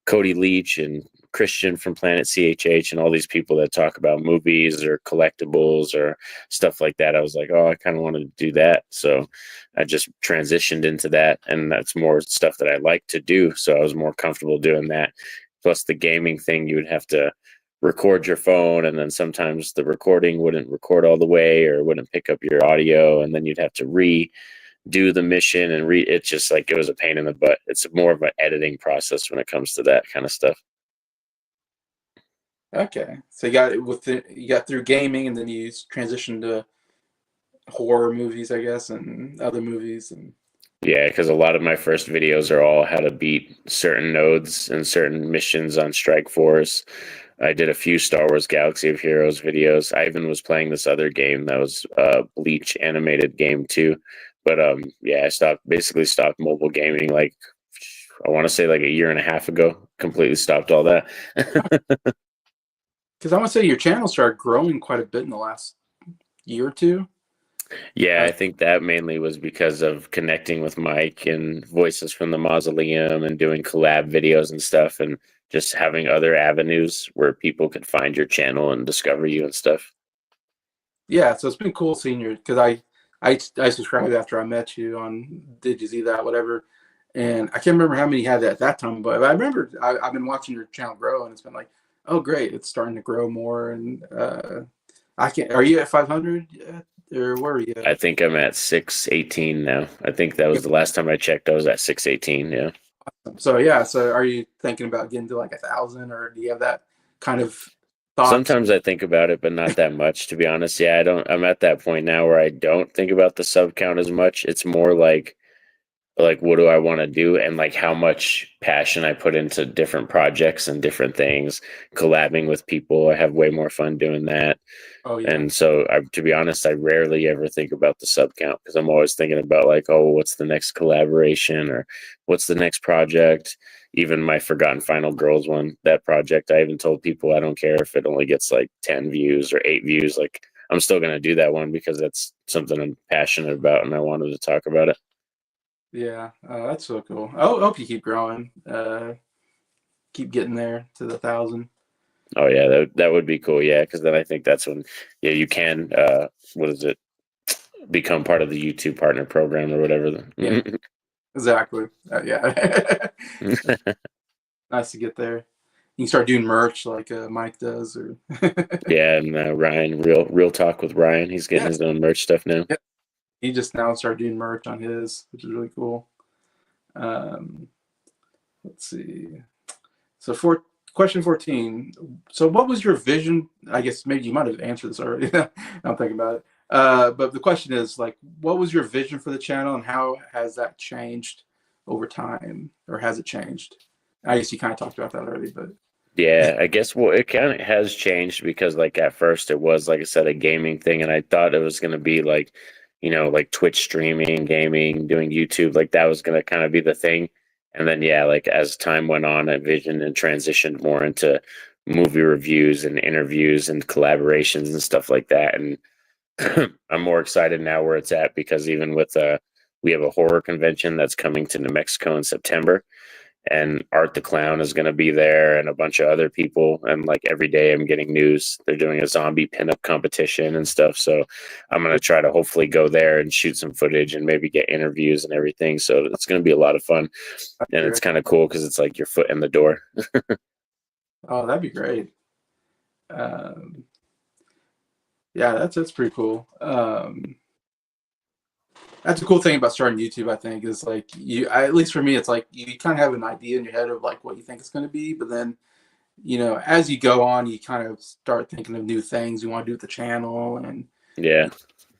Cody Leach and Christian from Planet CHH and all these people that talk about movies or collectibles or stuff like that. I was like, oh, I kind of wanted to do that. So I just transitioned into that. And that's more stuff that I like to do. So I was more comfortable doing that. Plus the gaming thing, you would have to record your phone, and then sometimes the recording wouldn't record all the way or wouldn't pick up your audio, and then you'd have to redo the mission and it's just like it was a pain in the butt. It's more of an editing process when it comes to that kind of stuff. okay. So you got through gaming, and then you transitioned to horror movies, I guess, and other movies, and Yeah, because a lot of my first videos are all how to beat certain nodes and certain missions on Strike Force. I did a few Star Wars Galaxy of Heroes videos. I even was playing this other game that was Bleach animated game too. But yeah, I stopped mobile gaming like I want to say like a year and a half ago. Completely stopped all that. because I want to say your channel started growing quite a bit in the last year or two. Yeah, Uh, I think that mainly was because of connecting with Mike and Voices from the Mausoleum and doing collab videos and stuff, and just having other avenues where people could find your channel and discover you and stuff. yeah, so it's been cool seeing your because I subscribed after I met you on Did You See That, whatever, and I can't remember how many you had at that time, but I remember I've been watching your channel grow, and it's been like, oh great, it's starting to grow more, and I can't. Are you at 500 yet, or where are you I at? think I'm at 618 now. I think that was the last time I checked. I was at 618. Yeah. So yeah, so are you thinking about getting to like 1,000, or do you have that kind of thoughts? Sometimes I think about it, but not that much, to be honest. Yeah, I don't. I'm at that point now where I don't think about the sub count as much. It's more like what do I want to do, and like how much passion I put into different projects and different things, collabing with people. I have way more fun doing that. Oh yeah, And so to be honest, I rarely ever think about the sub count, because I'm always thinking about like, oh, what's the next collaboration or what's the next project. Even my Forgotten Final Girls one, that project, I even told people I don't care if it only gets like 10 views or 8 views. Like I'm still going to do that one because that's something I'm passionate about and I wanted to talk about it. yeah, that's so cool. I hope you keep growing, keep getting there to the 1,000. Oh yeah, that would be cool. Yeah, because then I think that's when, yeah, you can what is it, become part of the YouTube partner program or whatever. Yeah, exactly. Yeah, nice to get there. You can start doing merch like Mike does, or Yeah, and Ryan, real talk with Ryan. He's getting yeah, his own merch stuff now. yeah. He just now started doing merch on his, which is really cool. Um, let's see. So for question 14. So what was your vision? I guess maybe you might have answered this already. I'm thinking about it. But the question is like, what was your vision for the channel, and how has that changed over time, or has it changed? I guess you kind of talked about that already, but Yeah, I guess well, it kind of has changed because like at first it was, like I said, a gaming thing, and I thought it was going to be like, like Twitch streaming, gaming, doing YouTube, like that was going to kind of be the thing. And then yeah, like as time went on, I visioned and transitioned more into movie reviews and interviews and collaborations and stuff like that. And I'm more excited now where it's at, because even with we have a horror convention that's coming to New Mexico in September, and Art the Clown is going to be there, and a bunch of other people. And like every day, I'm getting news. They're doing a zombie pinup competition and stuff. So I'm going to try to hopefully go there and shoot some footage and maybe get interviews and everything. So it's going to be a lot of fun, and it's kind of cool because it's like your foot in the door. Oh, that'd be great. Yeah, that's pretty cool. That's a cool thing about starting YouTube, I think, is like at least for me, it's like you kind of have an idea in your head of like what you think it's going to be, but then, as you go on, you kind of start thinking of new things you want to do with the channel and Yeah.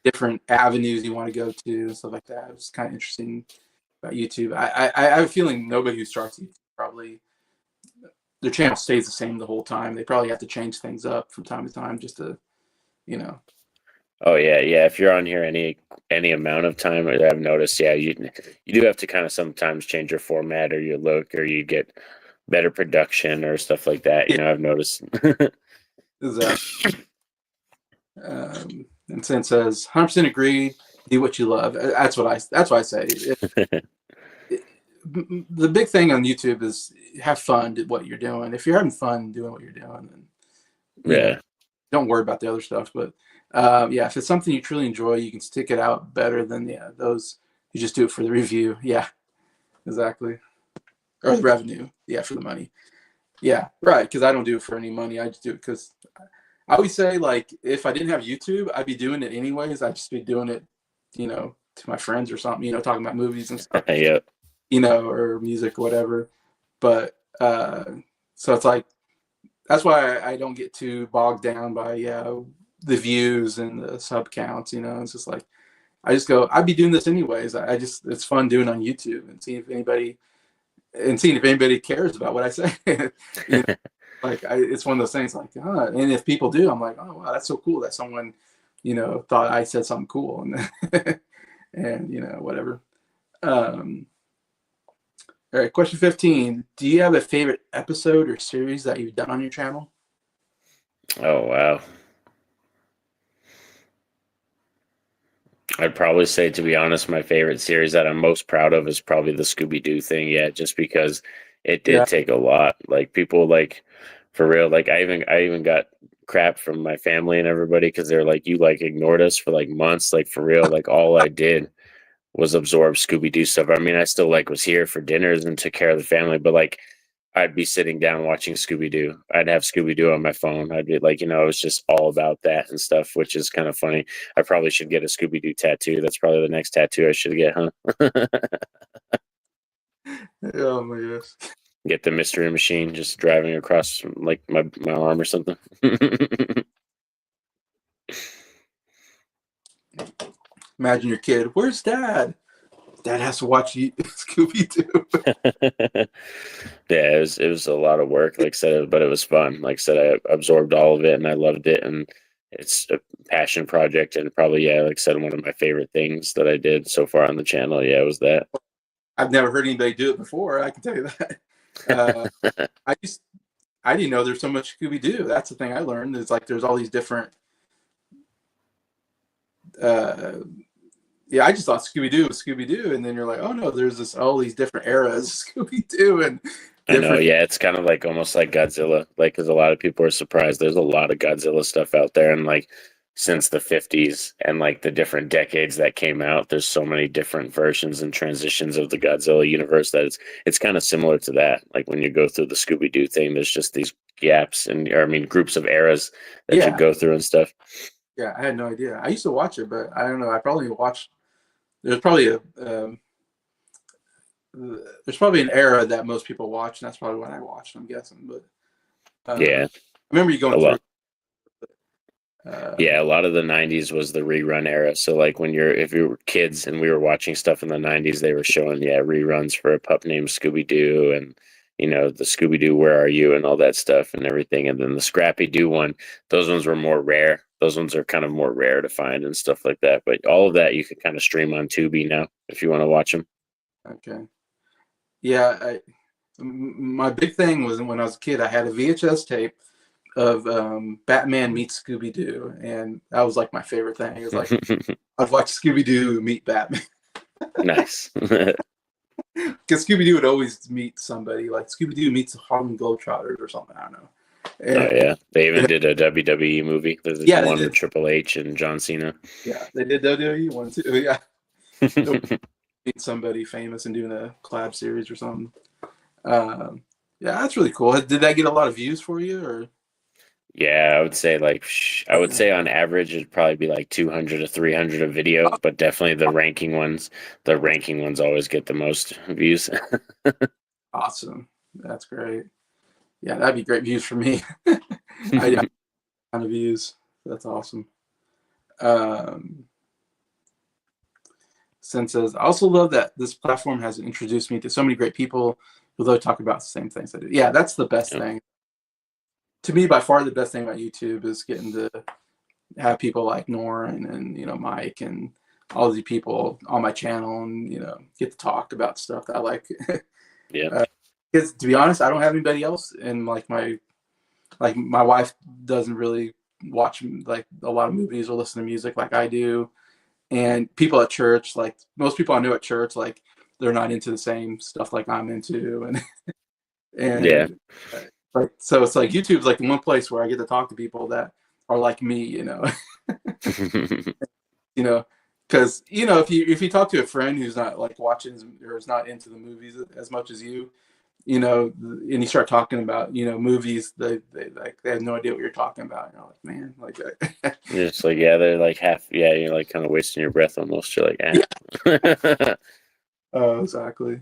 different avenues you want to go to and stuff like that. It's kind of interesting about YouTube. I have a feeling nobody who starts YouTube probably their channel stays the same the whole time. They probably have to change things up from time to time just to, you know. Oh yeah, yeah. If you're on here any amount of time, I've noticed, yeah, you do have to kind of sometimes change your format or your look, or you get better production or stuff like that. Yeah, I've noticed. exactly. And since it says 100% agree, do what you love. That's what I say. The big thing on YouTube is have fun at what you're doing. If you're having fun doing what you're doing, then Yeah. don't worry about the other stuff. But yeah, if it's something you truly enjoy, you can stick it out better than those you just do it for the review. Yeah, exactly. Or the revenue. Yeah, for the money. Yeah, right. Because I don't do it for any money. I just do it because I always say, like, if I didn't have YouTube, I'd be doing it anyways. I'd just be doing it, to my friends or something, talking about movies and stuff, Yeah. or music or whatever. But so it's like, that's why I don't get too bogged down by, the views and the sub counts, it's just like, I just go, I'd be doing this anyways. It's fun doing it on YouTube and seeing if anybody cares about what I say. Like it's one of those things like, and if people do, I'm like, oh wow, that's so cool that someone, thought I said something cool and and whatever. All right, question 15. Do you have a favorite episode or series that you've done on your channel? Oh wow. I'd probably say, to be honest, my favorite series that I'm most proud of is probably the Scooby Doo thing. Yeah, just because it Yeah. did take a lot. Like people, like for real. Like I even got crap from my family and everybody because they're like, you like ignored us for like months. Like for real. Like all I did was absorb Scooby Doo stuff. I mean, I still like was here for dinners and took care of the family, but like I'd be sitting down watching Scooby Doo. I'd have Scooby Doo on my phone. I'd be like, it was just all about that and stuff, which is kind of funny. I probably should get a Scooby Doo tattoo. That's probably the next tattoo I should get, huh? Oh my gosh. Get the mystery machine just driving across like my arm or something. Imagine your kid. Where's Dad? Dad has to watch Scooby Doo. Yeah, it was a lot of work, like I said, but it was fun. Like I said, I absorbed all of it and I loved it, and it's a passion project, and probably, yeah, like I said, one of my favorite things that I did so far on the channel. Yeah, was that. I've never heard anybody do it before. I can tell you that. Uh, I didn't know there's so much Scooby Doo. That's the thing I learned. Is like there's all these different. Yeah, I just thought Scooby Doo was Scooby Doo, and then you're like, oh no, there's all these different eras of Scooby Doo and I know, different. yeah, it's kind of like almost like Godzilla, like because a lot of people are surprised. There's a lot of Godzilla stuff out there, and like since the 50s and like the different decades that came out, there's so many different versions and transitions of the Godzilla universe that it's kind of similar to that. Like when you go through the Scooby Doo thing, there's just these gaps and, or I mean, groups of eras that you Yeah, go through and stuff. yeah, I had no idea. I used to watch it, but I don't know. I probably watched. There's probably there's probably an era that most people watch, and that's probably what I watched. I'm guessing, but Yeah, I remember you a going through. lot. Yeah, a lot of the 90s was the rerun era. So like when if you were kids and we were watching stuff in the 90s, they were showing, yeah, reruns for a pup named Scooby Doo, and the Scooby Doo Where Are You and all that stuff and everything. And then the Scrappy Doo one, those ones were more rare. Those ones are kind of more rare to find and stuff like that. But all of that you can kind of stream on Tubi now if you want to watch them. Okay. Yeah, my big thing was when I was a kid, I had a VHS tape of Batman meets Scooby Doo, and that was like my favorite thing. It was like I'd watch Scooby Doo meet Batman. Nice. because Scooby Doo would always meet somebody. Like Scooby Doo meets the Harlem Globetrotters or something. I don't know. Oh And, yeah, they even did a WWE movie. There's yeah, they one with did. Triple H and John Cena. Yeah, they did WWE one too. Yeah, they'll meet somebody famous and doing a collab series or something. Um, yeah, that's really cool. Did that get a lot of views for you, or? Yeah, I would say like I would say on average it'd probably be like 200 to 300 a video, but definitely the ranking ones always get the most views. Awesome. That's great. Yeah, that'd be great views for me. I got a ton of views. That's awesome. Um, Sen says, I also love that this platform has introduced me to so many great people who love to talk about the same things I do. Yeah, that's the best Yep. thing. To me, by far the best thing about YouTube is getting to have people like Norin and Mike and all these people on my channel and get to talk about stuff that I like. Yeah. Because to be honest, I don't have anybody else, and my wife doesn't really watch like a lot of movies or listen to music like I do, and people at church, like most people I know at church, like they're not into the same stuff like I'm into, Yeah. and like so it's like YouTube's like the one place where I get to talk to people that are like me, you know, because if you talk to a friend who's not like watching or is not into the movies as much as you, and you start talking about movies, they have no idea what you're talking about. And you're like, man, like It's like they're like half you're like kind of wasting your breath almost. You're like, yeah, eh. exactly.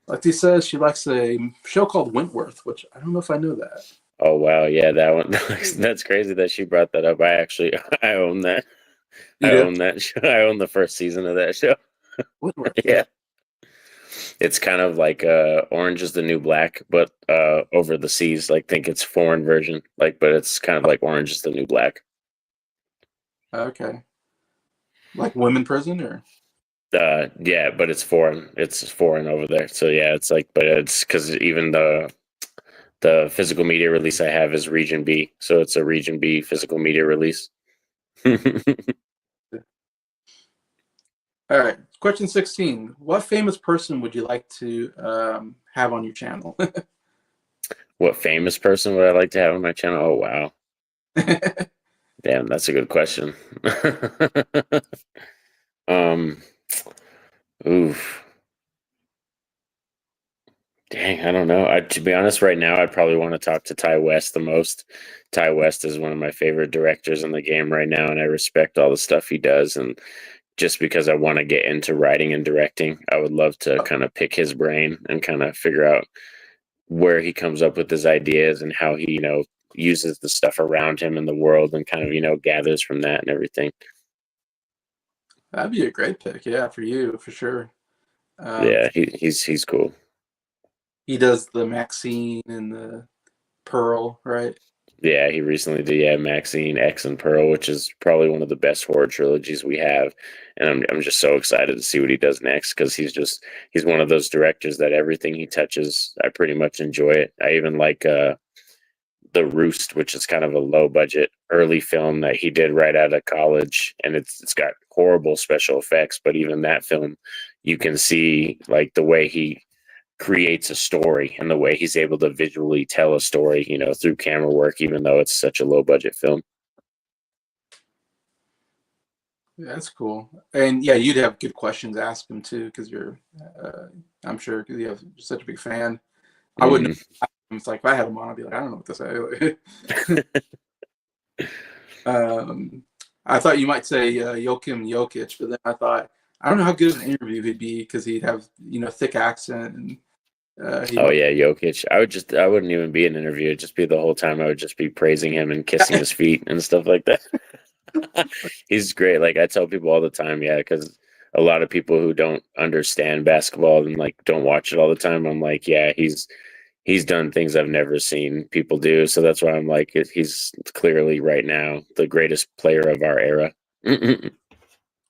Like she says, she likes a show called Wentworth, which I don't know if I know that. Oh wow, yeah, that one. That's crazy that she brought that up. I actually I own that. You do? Show. I own the first season of that show. Wentworth, yeah. Yeah. It's kind of like Orange is the New Black, but over the seas. Like think it's foreign version. Like but it's kind of like Orange is the New Black. Okay. Like women prison or? Yeah, but it's foreign. It's foreign over there. So yeah, it's like but it's because even the physical media release I have is Region B. So it's a Region B physical media release. All right. Question 16. What famous person would you like to have on your channel? What famous person would I like to have on my channel? Oh wow. Damn, that's a good question. um oof. Dang, I don't know. To be honest, right now I'd probably want to talk to Ty West the most. Ty West is one of my favorite directors in the game right now, and I respect all the stuff he does. And just because I want to get into writing and directing, I would love to kind of pick his brain and kind of figure out where he comes up with his ideas and how he, uses the stuff around him in the world and kind of, gathers from that and everything. That'd be a great pick, yeah, for you, for sure. Yeah, he's cool. He does the Maxine and the Pearl, right? Yeah, he recently did Maxine, X, and Pearl, which is probably one of the best horror trilogies we have, and I'm just so excited to see what he does next because he's one of those directors that everything he touches, I pretty much enjoy it. I even like The Roost, which is kind of a low budget early film that he did right out of college, and it's got horrible special effects, but even that film, you can see like the way he creates a story and the way he's able to visually tell a story, through camera work, even though it's such a low budget film. Yeah, that's cool. And yeah, you'd have good questions to ask him too, because I'm sure, because you have such a big fan. I wouldn't. Mm. It's like if I had him on, I'd be like, I don't know what to say. I thought you might say Joachim Jokic, but then I thought I don't know how good of an interview he'd be because he'd have thick accent and Oh yeah, Jokic. I wouldn't even be an interview. It'd just be the whole time I would just be praising him and kissing his feet and stuff like that. He's great. Like I tell people all the time, yeah, because a lot of people who don't understand basketball and like don't watch it all the time, I'm like, yeah, he's done things I've never seen people do. So that's why I'm like, he's clearly right now the greatest player of our era.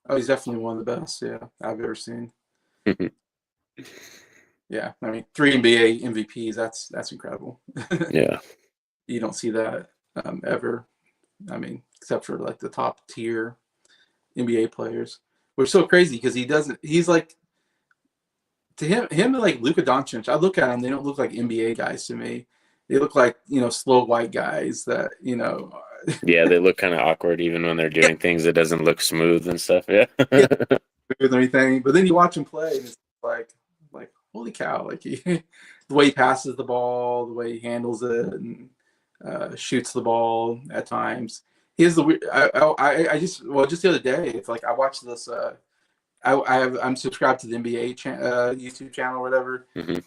Oh, he's definitely one of the best, yeah, I've ever seen. Yeah, I mean, 3 NBA MVPs, that's incredible. Yeah. You don't see that ever. I mean, except for like the top tier NBA players. which is so crazy because he doesn't. He's like to him and like Luka Doncic. I look at them; they don't look like NBA guys to me. They look like slow white guys that Yeah, they look kind of awkward even when they're doing things. It doesn't look smooth and stuff. Yeah. yeah, with anything. But then you watch him play, and it's like holy cow! Like the way he passes the ball, the way he handles it, and shoots the ball at times. He has the weird. I just just the other day, it's like I watched this. I'm subscribed to the NBA YouTube channel or whatever. Hmm.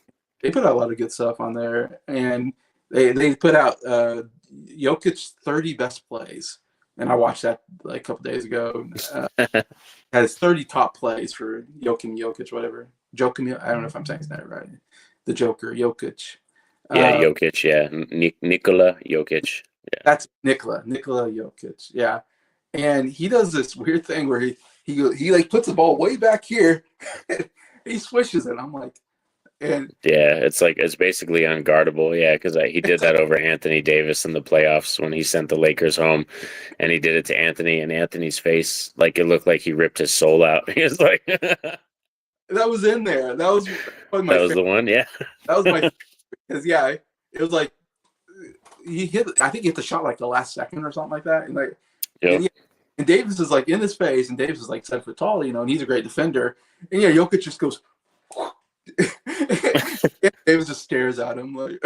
They put out a lot of good stuff on there, and they put out Jokic's 30 best plays, and I watched that like a couple days ago. Has 30 top plays for Jokic, whatever. Jokim, I don't know if I'm saying his name right. The Joker, Jokic. Yeah, Jokic. Yeah, Nikola Jokic. Yeah. That's Nikola Jokic. Yeah, and he does this weird thing where he like puts the ball way back here. He swishes it. I'm like, and yeah, it's basically unguardable. Yeah, because he did that over Anthony Davis in the playoffs when he sent the Lakers home, and he did it to Anthony, and Anthony's face, like it looked like he ripped his soul out. He was like, that was in there. That was my that was the one. Yeah, that was my because it was like he hit. I think he hit the shot like the last second or something like that, and like yep. and Davis is like in his face, and Davis is like 7 foot tall, and he's a great defender, and Jokic just goes. Davis just stares at him like.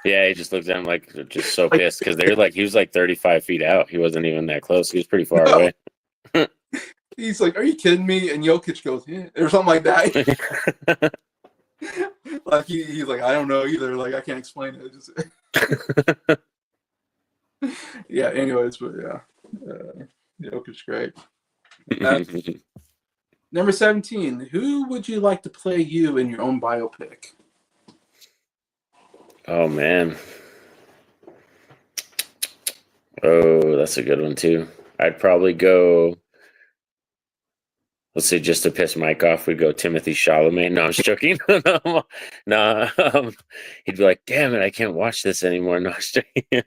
Yeah, he just looks at him like just so pissed because they're like he was like 35 feet out. He wasn't even that close. He was pretty far away. He's like, "Are you kidding me?" And Jokic goes, "Yeah," or something like that. Like he's like, "I don't know either. Like I can't explain it." Just yeah. Anyways, but yeah, Jokic's great. Number 17. Who would you like to play you in your own biopic? Oh man. Oh, that's a good one too. I'd probably go. Let's see, just to piss Mike off, we'd go Timothy Chalamet. No, I'm just joking. No, he'd be like, "Damn it, I can't watch this anymore." No, I'm just joking.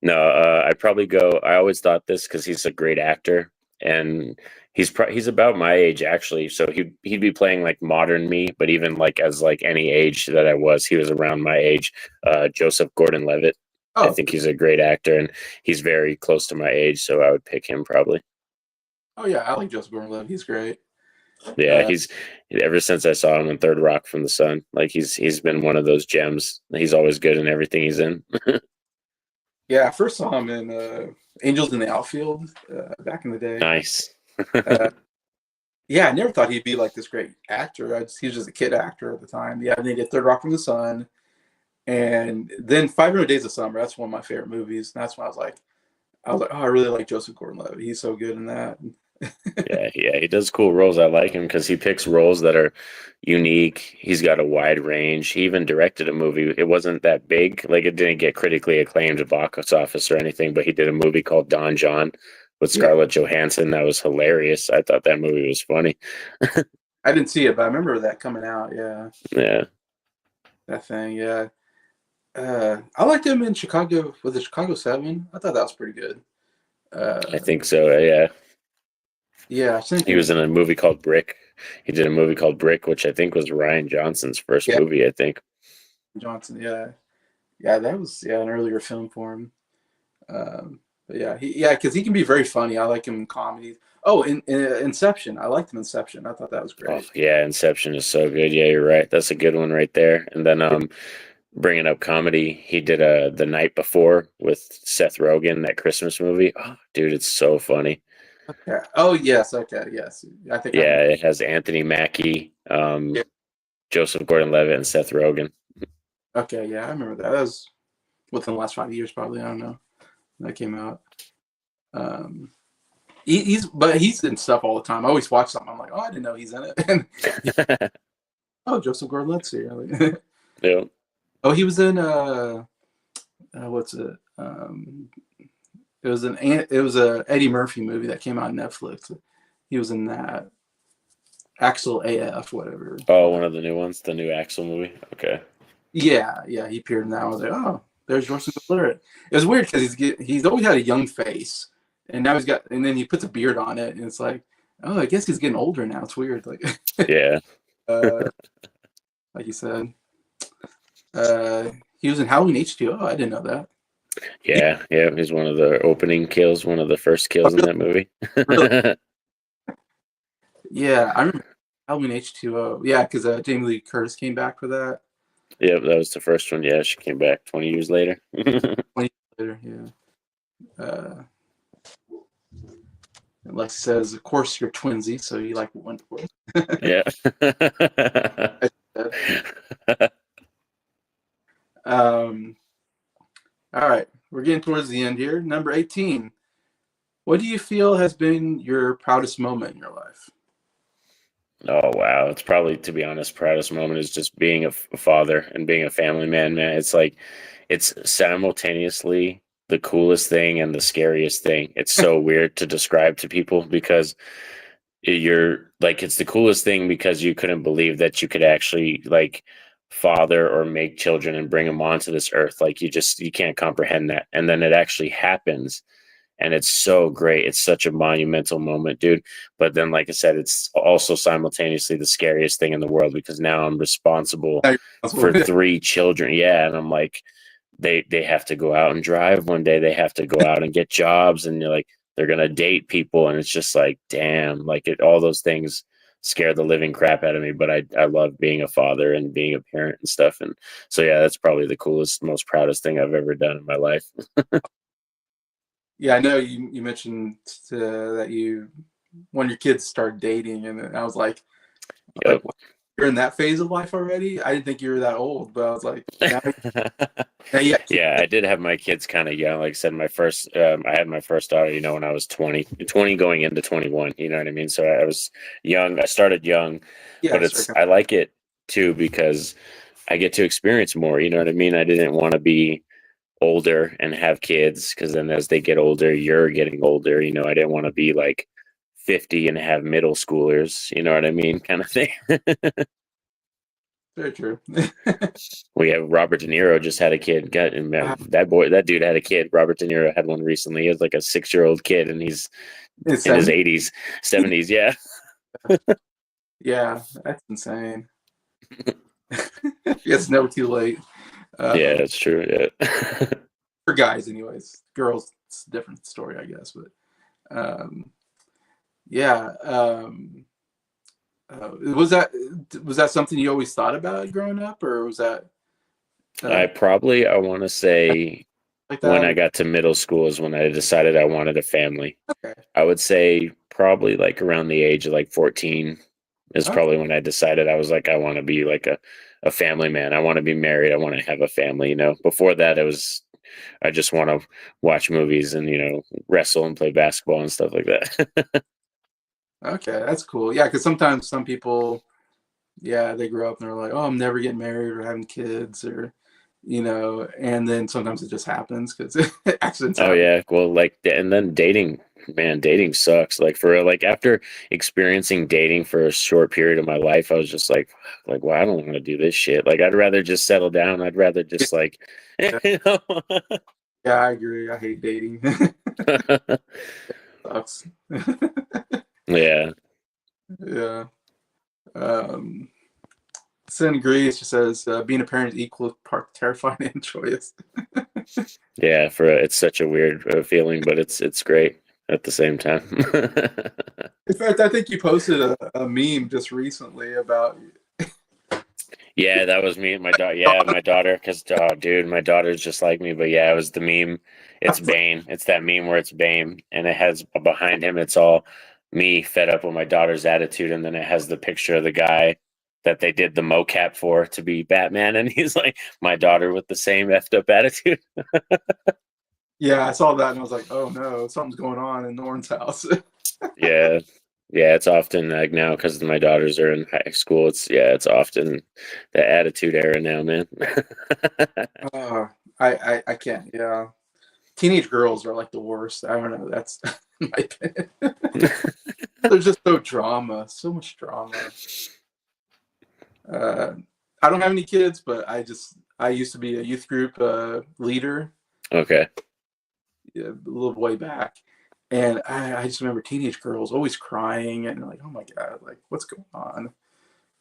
No, I'd probably go. I always thought this because he's a great actor, and he's about my age actually. So he'd be playing like modern me, but even like as like any age that I was, he was around my age. Joseph Gordon-Levitt. Oh, I think he's a great actor, and he's very close to my age, so I would pick him probably. oh yeah, I like Joseph Gordon-Levitt. He's great. Yeah, he's ever since I saw him in Third Rock from the Sun, like he's been one of those gems. He's always good in everything he's in. Yeah, I first saw him in Angels in the Outfield back in the day. Nice. Yeah, I never thought he'd be like this great actor. He was just a kid actor at the time. Yeah, and they did Third Rock from the Sun, and then 500 Days of Summer. That's one of my favorite movies. And that's when I was like, oh, I really like Joseph Gordon-Levitt. He's so good in that. Yeah, he does cool roles. I like him because he picks roles that are unique. He's got a wide range. He even directed a movie. It wasn't that big, like it didn't get critically acclaimed at box office or anything, but he did a movie called Don John with Scarlett Johansson. That was hilarious. I thought that movie was funny. I didn't see it, but I remember that coming out. Yeah. Yeah. That thing. Yeah. I liked him in Chicago with the Chicago 7. I thought that was pretty good. I think so. Yeah. Yeah, I think He was in a movie called Brick. He did a movie called Brick, which I think was Ryan Johnson's first movie, I think. Johnson, yeah. Yeah, that was an earlier film for him. But yeah, because he can be very funny. I like him in comedies. Oh, in Inception. I liked him in Inception. I thought that was great. Oh, yeah, Inception is so good. Yeah, you're right. That's a good one right there. And then bringing up comedy, he did The Night Before with Seth Rogen, that Christmas movie. Oh, dude, it's so funny. Okay. Oh, yes. Okay. Yes. I think. Yeah, it has Anthony Mackie, Joseph Gordon-Levitt, and Seth Rogen. Okay. Yeah, I remember that. That was within the last 5 years, probably. I don't know. That came out. He's in stuff all the time. I always watch something. I'm like, oh, I didn't know he's in it. Oh, Joseph Gordon-Levitt's here. Yeah. Oh, he was in what's it? It was a Eddie Murphy movie that came out on Netflix. He was in that. Axel AF, whatever. Oh, one of the new ones, the new Axel movie. Okay. Yeah, he appeared in that. I was like, oh, there's Joseph Gordon-Levitt. It was weird because he's always had a young face, and now and then he puts a beard on it, and it's like Oh, I guess he's getting older now. It's weird. Yeah. Uh, like you said, he was in Halloween H2O. I didn't know that. Yeah, yeah, he's one of the opening kills, one of the first kills in that movie. Really? Yeah, I remember Halloween H2O. Yeah, because Jamie Lee Curtis came back for that. Yep, that was the first one. Yeah, she came back 20 years later. 20 years later, yeah. And Lex says, "Of course you're twinsy, so you like Wentworth." Yeah. um, all right, we're getting towards the end here. Number 18. What do you feel has been your proudest moment in your life? Oh wow, it's probably, to be honest, proudest moment is just being a father and being a family man. Man, it's like it's simultaneously the coolest thing and the scariest thing. It's so weird to describe to people because you're like it's the coolest thing because you couldn't believe that you could actually like father or make children and bring them onto this earth. Like you can't comprehend that, and then it actually happens and it's so great. It's such a monumental moment, dude. But then, like I said, it's also simultaneously the scariest thing in the world because now I'm responsible for three children. Yeah, and I'm like, they have to go out and drive one day. They have to go out and get jobs, and you're like, they're gonna date people, and it's just like, damn, like all those things scare the living crap out of me. But I love being a father and being a parent and stuff, and so yeah, that's probably the coolest, most proudest thing I've ever done in my life. Yeah, I know you mentioned that you when your kids start dating, and I was like, Yep. what, you're in that phase of life already? I didn't think you were that old, but I was like, now you got kids. Yeah, I did have my kids kind of young. Like I said, I had my first daughter, when I was 20 going into 21, you know what I mean? So I was young. I started young, Yeah, but I like it too because I get to experience more, you know what I mean? I didn't want to be older and have kids because then as they get older, you're getting older. I didn't want to be like 50 and have middle schoolers, you know what I mean? Kind of thing. very true. We have Robert De Niro just had a kid. God, and man, Wow, that dude had a kid. Robert De Niro had one recently. He has like a 6-year-old kid, and he's it's in his 70. 80s, 70s. Yeah, Yeah, that's insane. It's never too late. yeah, Um, that's true. Yeah, for guys, anyways. Girls, it's a different story, I guess. But yeah, was that something you always thought about growing up, or was that uh, I want to say like when that? I got to middle school is when I decided I wanted a family. Okay, I would say probably like around the age of like 14 is okay, probably when I decided I was like, I want to be like a family man. I want to be married. I want to have a family. Before that, I just want to watch movies and, wrestle and play basketball and stuff like that. okay. That's cool. Yeah, because sometimes some people, yeah, they grow up and they're like, oh, I'm never getting married or having kids, or and then sometimes it just happens because accidents Oh happen. yeah. Well, like, and then dating, man, dating sucks. Like for real, like after experiencing dating for a short period of my life, I was just like, well, I don't want to do this shit. Like, I'd rather just settle down. I'd rather just like, Yeah, you know. yeah, I agree. I hate dating. Sucks. Yeah. Yeah. Um, Sin agrees. She says, being a parent is equal part terrifying and joyous. Yeah. It's such a weird feeling, but it's great at the same time. In fact, I think you posted a meme just recently about. Yeah, that was me and my daughter. Yeah, my daughter, because oh, dude, my daughter's just like me. But yeah, it was the meme. I It's was like, Bane. It's that meme where it's Bane, and it has behind him. It's all me fed up with my daughter's attitude, and then it has the picture of the guy that they did the mocap for to be Batman, and he's like my daughter with the same effed up attitude. yeah, I saw that and I was like, oh no, something's going on in Norton's house. Yeah, yeah. It's often like now because my daughters are in high school. It's often the attitude era now, man. uh, I can't. Yeah, teenage girls are like the worst. I don't know. That's my opinion. They're just so much drama. Uh, I don't have any kids, but I used to be a youth group leader, Okay. yeah, a little way back, And I just remember teenage girls always crying and like, oh my god, like what's going on?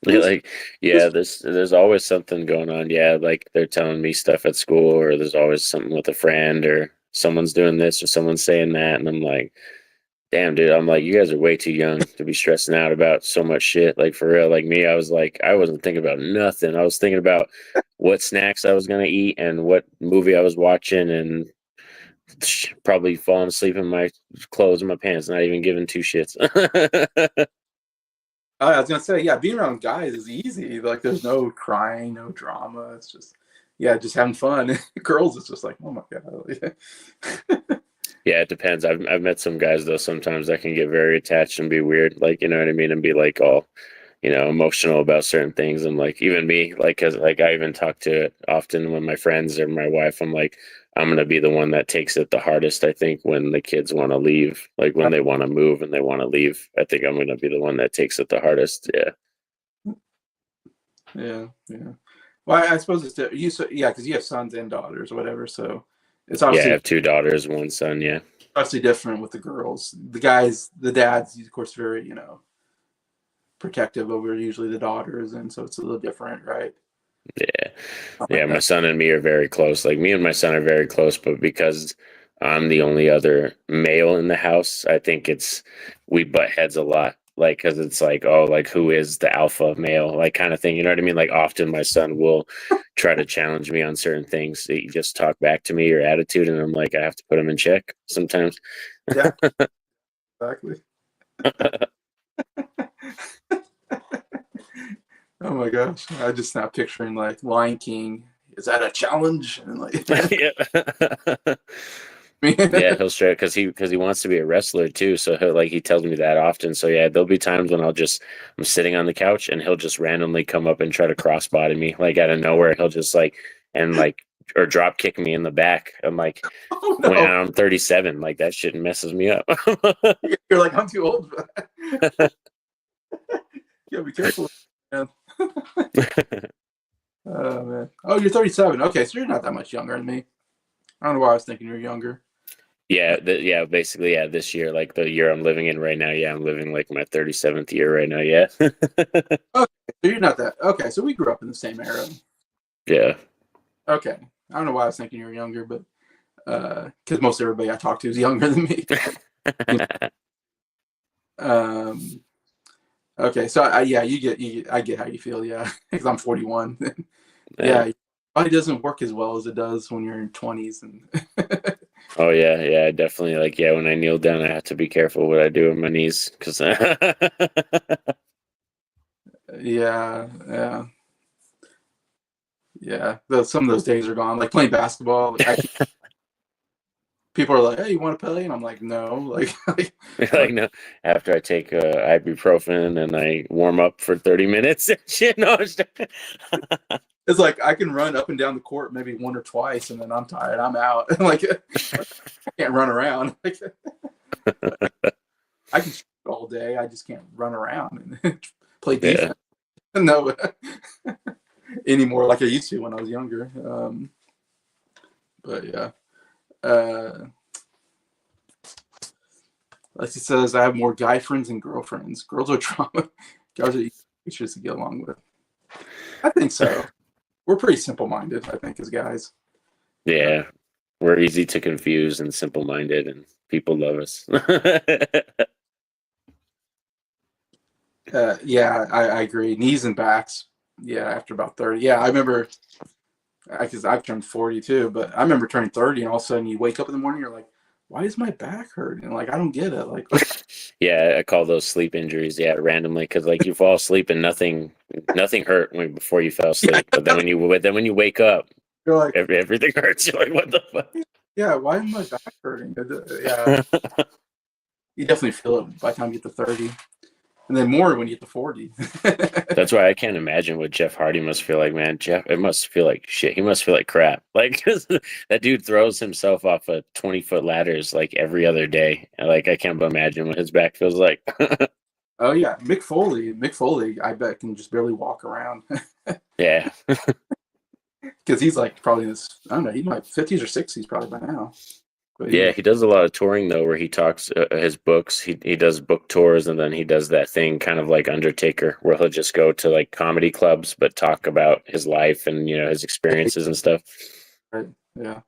Yeah, This, like, yeah, this, there's always something going on. Yeah, like they're telling me stuff at school, or there's always something with a friend, or someone's doing this, or someone's saying that, and I'm like, damn, dude, I'm like, you guys are way too young to be stressing out about so much shit. Like for real, like me, I was like, I wasn't thinking about nothing. I was thinking about what snacks I was gonna eat and what movie I was watching, and probably falling asleep in my clothes and my pants, not even giving two shits. I was gonna say, yeah, being around guys is easy. Like there's no crying, no drama. It's just yeah, just having fun. Girls, it's just like, oh my god. Yeah, it depends. I've met some guys though sometimes that can get very attached and be weird, like you know what I mean, and be like all, emotional about certain things. And like even me, like cause like I even talk to it often when my friends or my wife, I'm like, I'm gonna be the one that takes it the hardest, I think, when the kids want to leave, like when they want to move and they want to leave. I think I'm gonna be the one that takes it the hardest. Yeah. Yeah, yeah. Well, I suppose it's you. So, yeah, because you have sons and daughters or whatever. So it's Yeah, I obviously have two daughters, one son, yeah. different with the girls. The guys, the dads, of course, very protective over usually the daughters, and so it's a little different, right? Yeah. Something Yeah, like my that. son and me are very close. Like me and my son are very close, but because I'm the only other male in the house, I think we butt heads a lot. Like, cause it's like, oh, like who is the alpha male, like kind of thing. You know what I mean? Like often my son will try to challenge me on certain things. He just talk back to me or attitude, and I'm like, I have to put him in check sometimes. Yeah, exactly. Oh my gosh, I just now picturing like Lion King. Is that a challenge? And like, Yeah. Yeah, he'll straight because he wants to be a wrestler too. So he tells me that often. So yeah, there'll be times when I'm sitting on the couch and he'll just randomly come up and try to crossbody me like out of nowhere. He'll just like and like or drop kick me in the back. I'm like oh when no, I'm 37, like that shit messes me up. you're like I'm too old for that. You gotta be careful, man. Oh man. Oh, you're 37. Okay, so you're not that much younger than me. I don't know why I was thinking you're younger. Yeah, yeah, basically, yeah, this year, like the year I'm living in right now, yeah, I'm living like my 37th year right now, yeah. Okay, so you're not that. Okay, so we grew up in the same era. Yeah. Okay, I don't know why I was thinking you were younger, but because most everybody I talk to is younger than me. Um, okay, so yeah, I get how you feel, yeah, because I'm 41. Yeah. Yeah, it probably doesn't work as well as it does when you're in 20s, and Oh yeah, yeah, definitely. Like, yeah, when I kneel down, I have to be careful what I do with my knees because yeah, yeah, yeah. Some of those days are gone. Like playing basketball, people are like, "Hey, you want to play?" And I'm like, "No." like no. After I take ibuprofen and I warm up for 30 minutes and shit. No, it's like I can run up and down the court maybe one or twice, and then I'm tired. I'm out. like I can't run around. I can shoot all day. I just can't run around and play yeah, defense. No, anymore like I used to when I was younger. But yeah, uh, like it says, I have more guy friends than girlfriends. Girls are trauma. Guys are easier to get along with. I think so. We're pretty simple minded. I think as guys. yeah. We're easy to confuse and simple-minded, and people love us. Yeah, I agree. Knees and backs. Yeah, after about 30. Yeah, I remember because I've turned 40 too, but I remember turning 30 and all of a sudden you wake up in the morning, you're like, why is my back hurting? Like, I don't get it. Like, Yeah, I call those sleep injuries. Yeah, randomly because like you fall asleep and nothing hurt before you fell yeah, asleep, but then when you wake up, you're like, everything hurts. You're like, what the yeah, why is my back hurting? Yeah, fuck? you definitely feel it by the time you get to 30. And then more when you get to 40. That's why I can't imagine what Jeff Hardy must feel like, man. Jeff, it must feel like shit. He must feel like crap. Like 'cause that dude throws himself off of 20-foot ladders like every other day. Like I can't imagine what his back feels like. Oh, yeah. Mick Foley, I bet, can just barely walk around Yeah. because he's like probably this, I don't know, he's like 50s or 60s probably by now. But Yeah, yeah, he does a lot of touring though, where he talks his books. He does book tours, and then he does that thing kind of like Undertaker, where he'll just go to like comedy clubs, but talk about his life and his experiences and stuff. right. Yeah.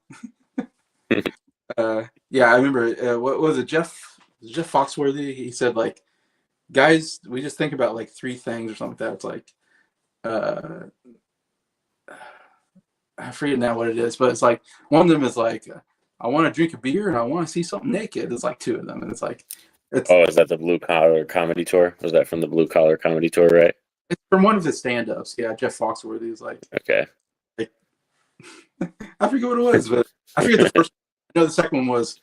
Yeah, I remember. What was it, Jeff Foxworthy? He said like, guys, we just think about like three things or something like that. It's like, uh, I forget now what it is, but it's like one of them is like, I want to drink a beer and I want to see something naked. It's like two of them, and it's like, it's Oh, is that the Blue Collar Comedy Tour? Was that from the Blue Collar Comedy Tour, right? it's from one of his stand-ups. Yeah, Jeff Foxworthy is Okay. like I forget what it was, but I forget the first. I know the second one was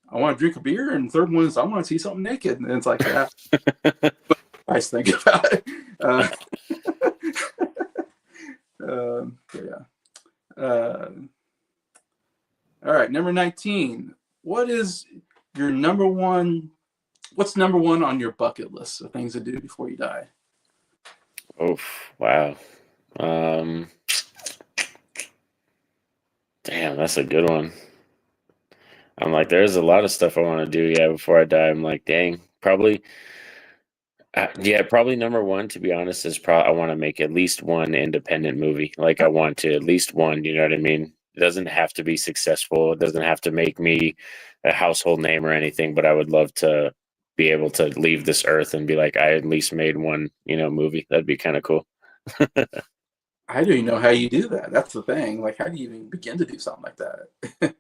I want to drink a beer, and the third one is I want to see something naked. And it's like, yeah, I just think about it. Yeah. All right, number 19. What is your number one? What's number one on your bucket list of things to do before you die? Oof, wow. Um, Damn, that's a good one. I'm like, there's a lot of stuff I want to do, yeah, before I die. I'm like, dang, probably, yeah, probably number one, to be honest, is probably I want to make at least one independent movie. Like, I want to at least one, you know what I mean? It doesn't have to be successful. It doesn't have to make me a household name or anything, but I would love to be able to leave this earth and be like, I at least made one, movie. That'd be kind of cool. I don't even know how you do that. That's the thing. Like, how do you even begin to do something like that?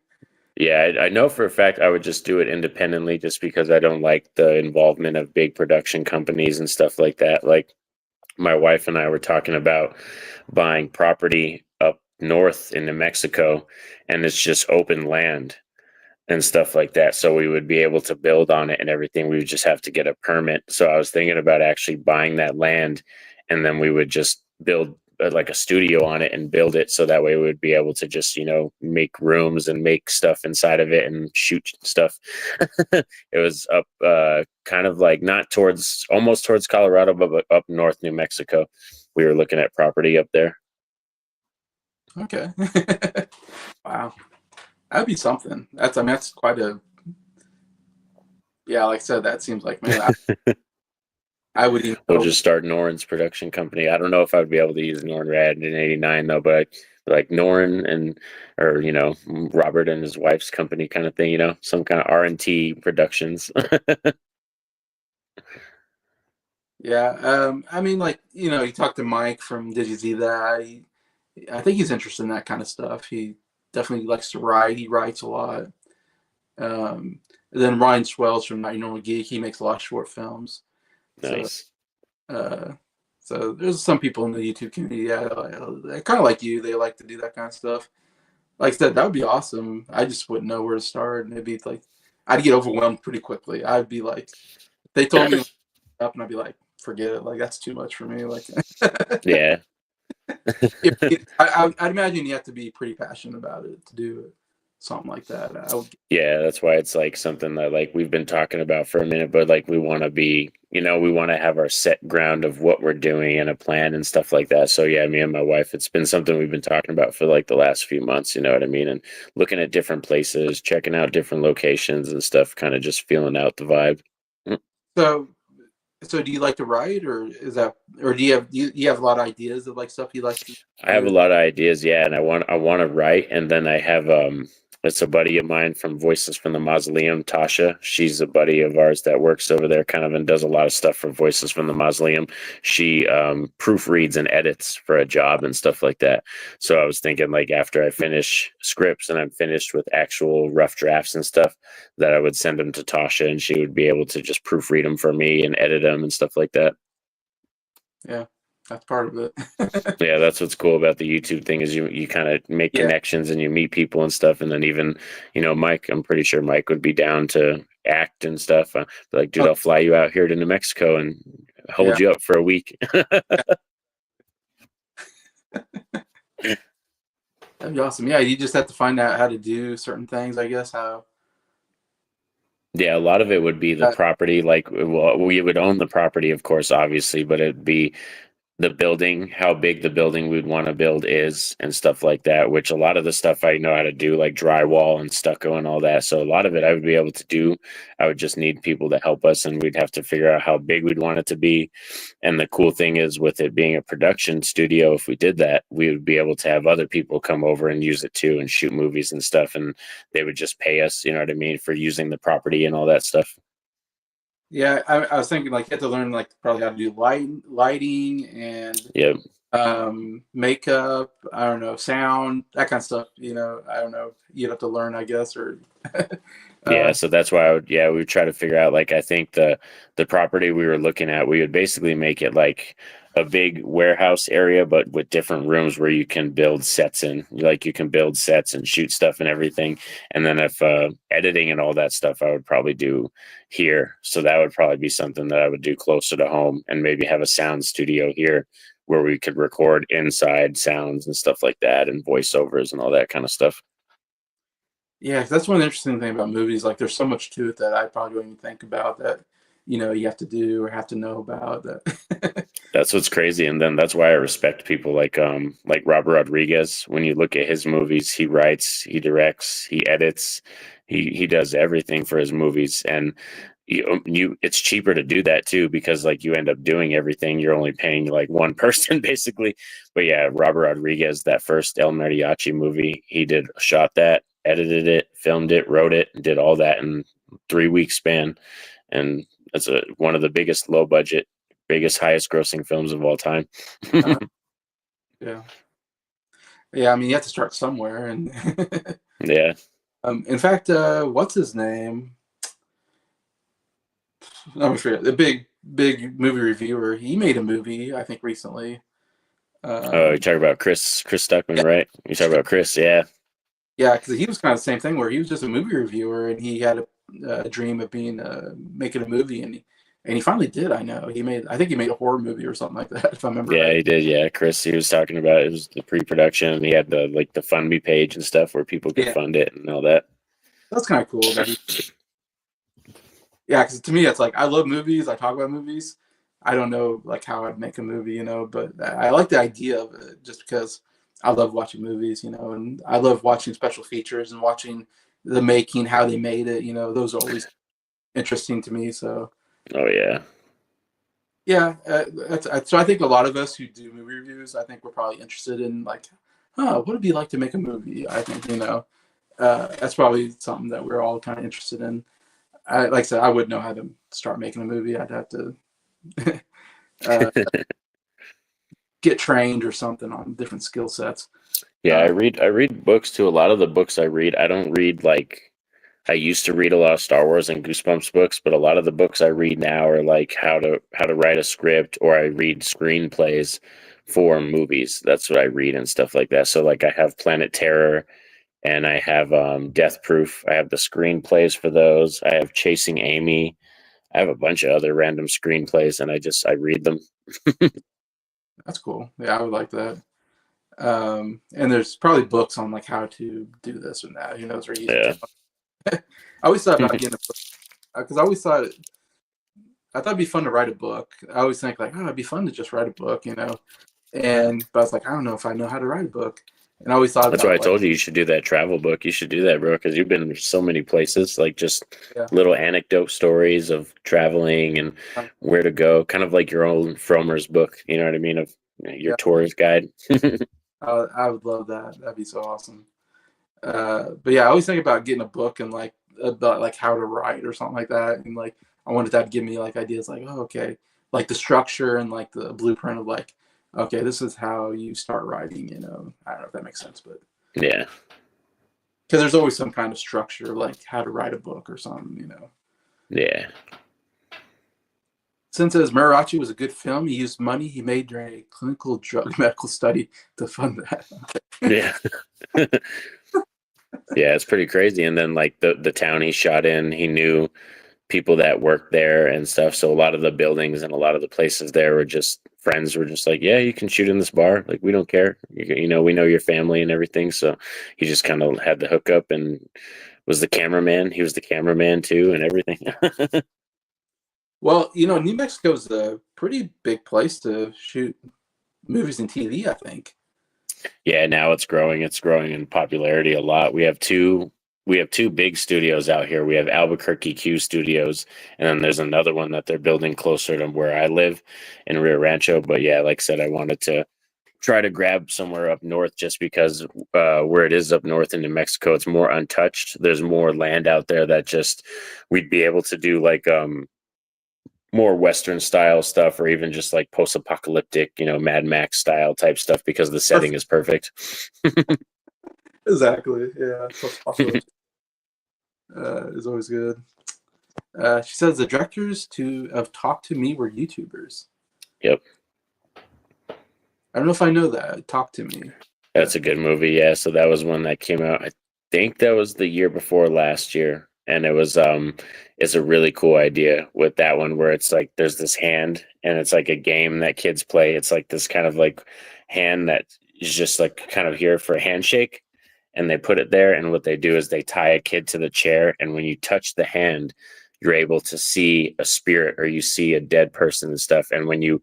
Yeah, I know for a fact I would just do it independently just because I don't like the involvement of big production companies and stuff like that. Like my wife and I were talking about buying property up north in New Mexico, and it's just open land and stuff like that. So we would be able to build on it and everything. We would just have to get a permit. So I was thinking about actually buying that land, and then we would just build like a studio on it and build it so that way we would be able to just make rooms and make stuff inside of it and shoot stuff. It was up kind of like not towards almost towards Colorado, but up north New Mexico. We were looking at property up there. Okay. Wow. That'd be something. I mean, that's quite a, yeah, like I said, that seems like, man, I would even We'll know. just start Norin's production company. I don't know if I would be able to use Norin Radd in '89 though, but like Norin and or Robert and his wife's company kind of thing, some kind of R&T Productions. Yeah. I mean, like, you talk to Mike from Did You See That? I think he's interested in that kind of stuff. He definitely likes to write. He writes a lot. Then Ryan Swells from Not Your Normal Geek. He makes a lot of short films. So, Nice. uh, so there's some people in the YouTube community, yeah, kind of like you. They like to do that kind of stuff. Like I said, that would be awesome. I just wouldn't know where to start, and it'd be like I'd get overwhelmed pretty quickly. I'd be like, they told me up, and I'd be like, forget it. Like that's too much for me. Like, Yeah. I'd imagine you have to be pretty passionate about it to do something like that. Yeah, that's why it's like something that like we've been talking about for a minute, but like we want to be, we want to have our set ground of what we're doing and a plan and stuff like that. So yeah, me and my wife, it's been something we've been talking about for like the last few months, you know what I mean? And looking at different places, checking out different locations and stuff, kind of just feeling out the vibe. So, so do you like to write, or or do you have a lot of ideas of like stuff you like to I have a do? lot of ideas, yeah, and I want to write, and then I have it's a buddy of mine from Voices from the Mausoleum, Tasha. She's a buddy of ours that works over there, kind of, and does a lot of stuff for Voices from the Mausoleum. She proofreads and edits for a job and stuff like that. So I was thinking, like, after I finish scripts and I'm finished with actual rough drafts and stuff, that I would send them to Tasha, and she would be able to just proofread them for me and edit them and stuff like that. Yeah, that's part of it. Yeah, that's what's cool about the YouTube thing is you kind of make Yeah. connections and you meet people and stuff, and then even Mike, I'm pretty sure Mike would be down to act and stuff. Be like, dude, Oh, I'll fly you out here to New Mexico and yeah. hold you up for a week. That'd be awesome. Yeah, you just have to find out how to do certain things, I guess. How Yeah, a lot of it would be the uh, property. Like, well, we would own the property, of course, obviously, but it'd be the building, how big the building we'd want to build is, and stuff like that, which a lot of the stuff I know how to do, like drywall and stucco and all that. So a lot of it I would be able to do. I would just need people to help us, and we'd have to figure out how big we'd want it to be. And the cool thing is, with it being a production studio, if we did that, we would be able to have other people come over and use it too and shoot movies and stuff. And they would just pay us, you know what I mean, for using the property and all that stuff. Yeah, I was thinking like you have to learn like probably how to do lighting and Yep. makeup. I don't know, sound, that kind of stuff. You know, I don't know. You'd have to learn, I guess, or Yeah, uh, so that's why we would try to figure out, like, I think the property we were looking at, we would basically make it like a big warehouse area, but with different rooms where you can build sets in, like you can build sets and shoot stuff and everything. And then if editing and all that stuff, I would probably do here. So that would probably be something that I would do closer to home, and maybe have a sound studio here where we could record inside sounds and stuff like that, and voiceovers and all that kind of stuff. yeah, that's one interesting thing about movies. Like, there's so much to it that I probably don't even think about that. You know, you have to do or have to know about that. That's what's crazy, and then that's why I respect people like Robert Rodriguez. When you look at his movies, he writes, he directs, he edits, he does everything for his movies. And you it's cheaper to do that too, because like you end up doing everything. You're only paying like one person basically. But yeah, Robert Rodriguez, that first El Mariachi movie, he did shot that, edited it, filmed it, wrote it, and did all that in 3 week span. And it's one of the biggest low budget, biggest, highest grossing films of all time. uh, yeah, yeah. I mean, you have to start somewhere, and Yeah. in fact, what's his name? I forget. The big movie reviewer. He made a movie, I think, recently. Oh, you Um, talk about Chris Stuckman, yeah, right? You talk about Chris, yeah. yeah, because he was kind of the same thing where he was just a movie reviewer and he had a dream of being making a movie and he finally did. I know I think he made a horror movie or something like that if I remember Yeah, right. he did. Yeah, Chris, he was talking about, it was the pre-production, and he had the like the fund me page and stuff where people could Yeah, fund it and all that. that's kind of cool that he. Yeah, because to me it's like I love movies. I talk about movies. I don't know like how I'd make a movie, but I like the idea of it just because I love watching movies, and I love watching special features and watching the making, how they made it. Those are always interesting to me. So Oh yeah. yeah, so I think a lot of us who do movie reviews, I think we're probably interested in like, what would it be like to make a movie? I think that's probably something that we're all kind of interested in. Like I said, I wouldn't know how to start making a movie. I'd have to uh, get trained or something on different skill sets. Yeah, Uh, I read books too. A lot of the books I read, I don't read like, I used to read a lot of Star Wars and Goosebumps books, but a lot of the books I read now are like how to write a script, or I read screenplays for movies. That's what I read and stuff like that. So like I have Planet Terror, and I have Death Proof. I have the screenplays for those. I have Chasing Amy. I have a bunch of other random screenplays, and I read them. that's cool. Yeah, I would like that. And there's probably books on like how to do this or that. Who knows? Or YouTube Yeah. channel. I always thought about getting a book because I thought it'd be fun to write a book. I always think like, oh, it'd be fun to just write a book. But I was like, I don't know if I know how to write a book. And I always thought That's why I about like, told you should do that travel book. You should do that, bro, because you've been to so many places, like just yeah, little anecdote stories of traveling and where to go, kind of like your own Frommer's book. You know what I mean? Of your yeah, tourist guide. I would love that. That'd be so awesome. But yeah, I always think about getting a book and like about like how to write or something like that. And like I wanted that to give me like ideas like, oh, okay, like the structure and like the blueprint of like, okay, this is how you start writing. I don't know if that makes sense, but Yeah. because there's always some kind of structure like how to write a book or something. Yeah. Since as Mariachi was a good film, he used money he made during a clinical drug medical study to fund that. Yeah. Yeah, it's pretty crazy. And then like the town he shot in, he knew people that worked there and stuff. So a lot of the buildings and a lot of the places there were just friends were just like, yeah, you can shoot in this bar. Like, we don't care. We know your family and everything. So he just kind of had the hookup and was the cameraman. He was the cameraman too and everything. Well, New Mexico is a pretty big place to shoot. movies and TV, I think. Yeah, now it's growing. It's growing in popularity a lot. We have two big studios out here. We have Albuquerque Q Studios, and then there's another one that they're building closer to where I live in Rio Rancho. But yeah, like I said, I wanted to try to grab somewhere up north just because where it is up north in New Mexico, it's more untouched. There's more land out there that just we'd be able to do like more Western style stuff, or even just like post apocalyptic, Mad Max style type stuff because the setting is perfect. Exactly. Yeah. Post-apocalypse is always good. She says the directors of Talk to Me were YouTubers. Yep. I don't know if I know that. Talk to Me. That's a good movie. Yeah. So that was one that came out. I think that was the year before last year. And it's a really cool idea with that one where it's like there's this hand and it's like a game that kids play. It's like this kind of like hand that is just like kind of here for a handshake. And they put it there. And what they do is they tie a kid to the chair. And when you touch the hand, you're able to see a spirit or you see a dead person and stuff. And when you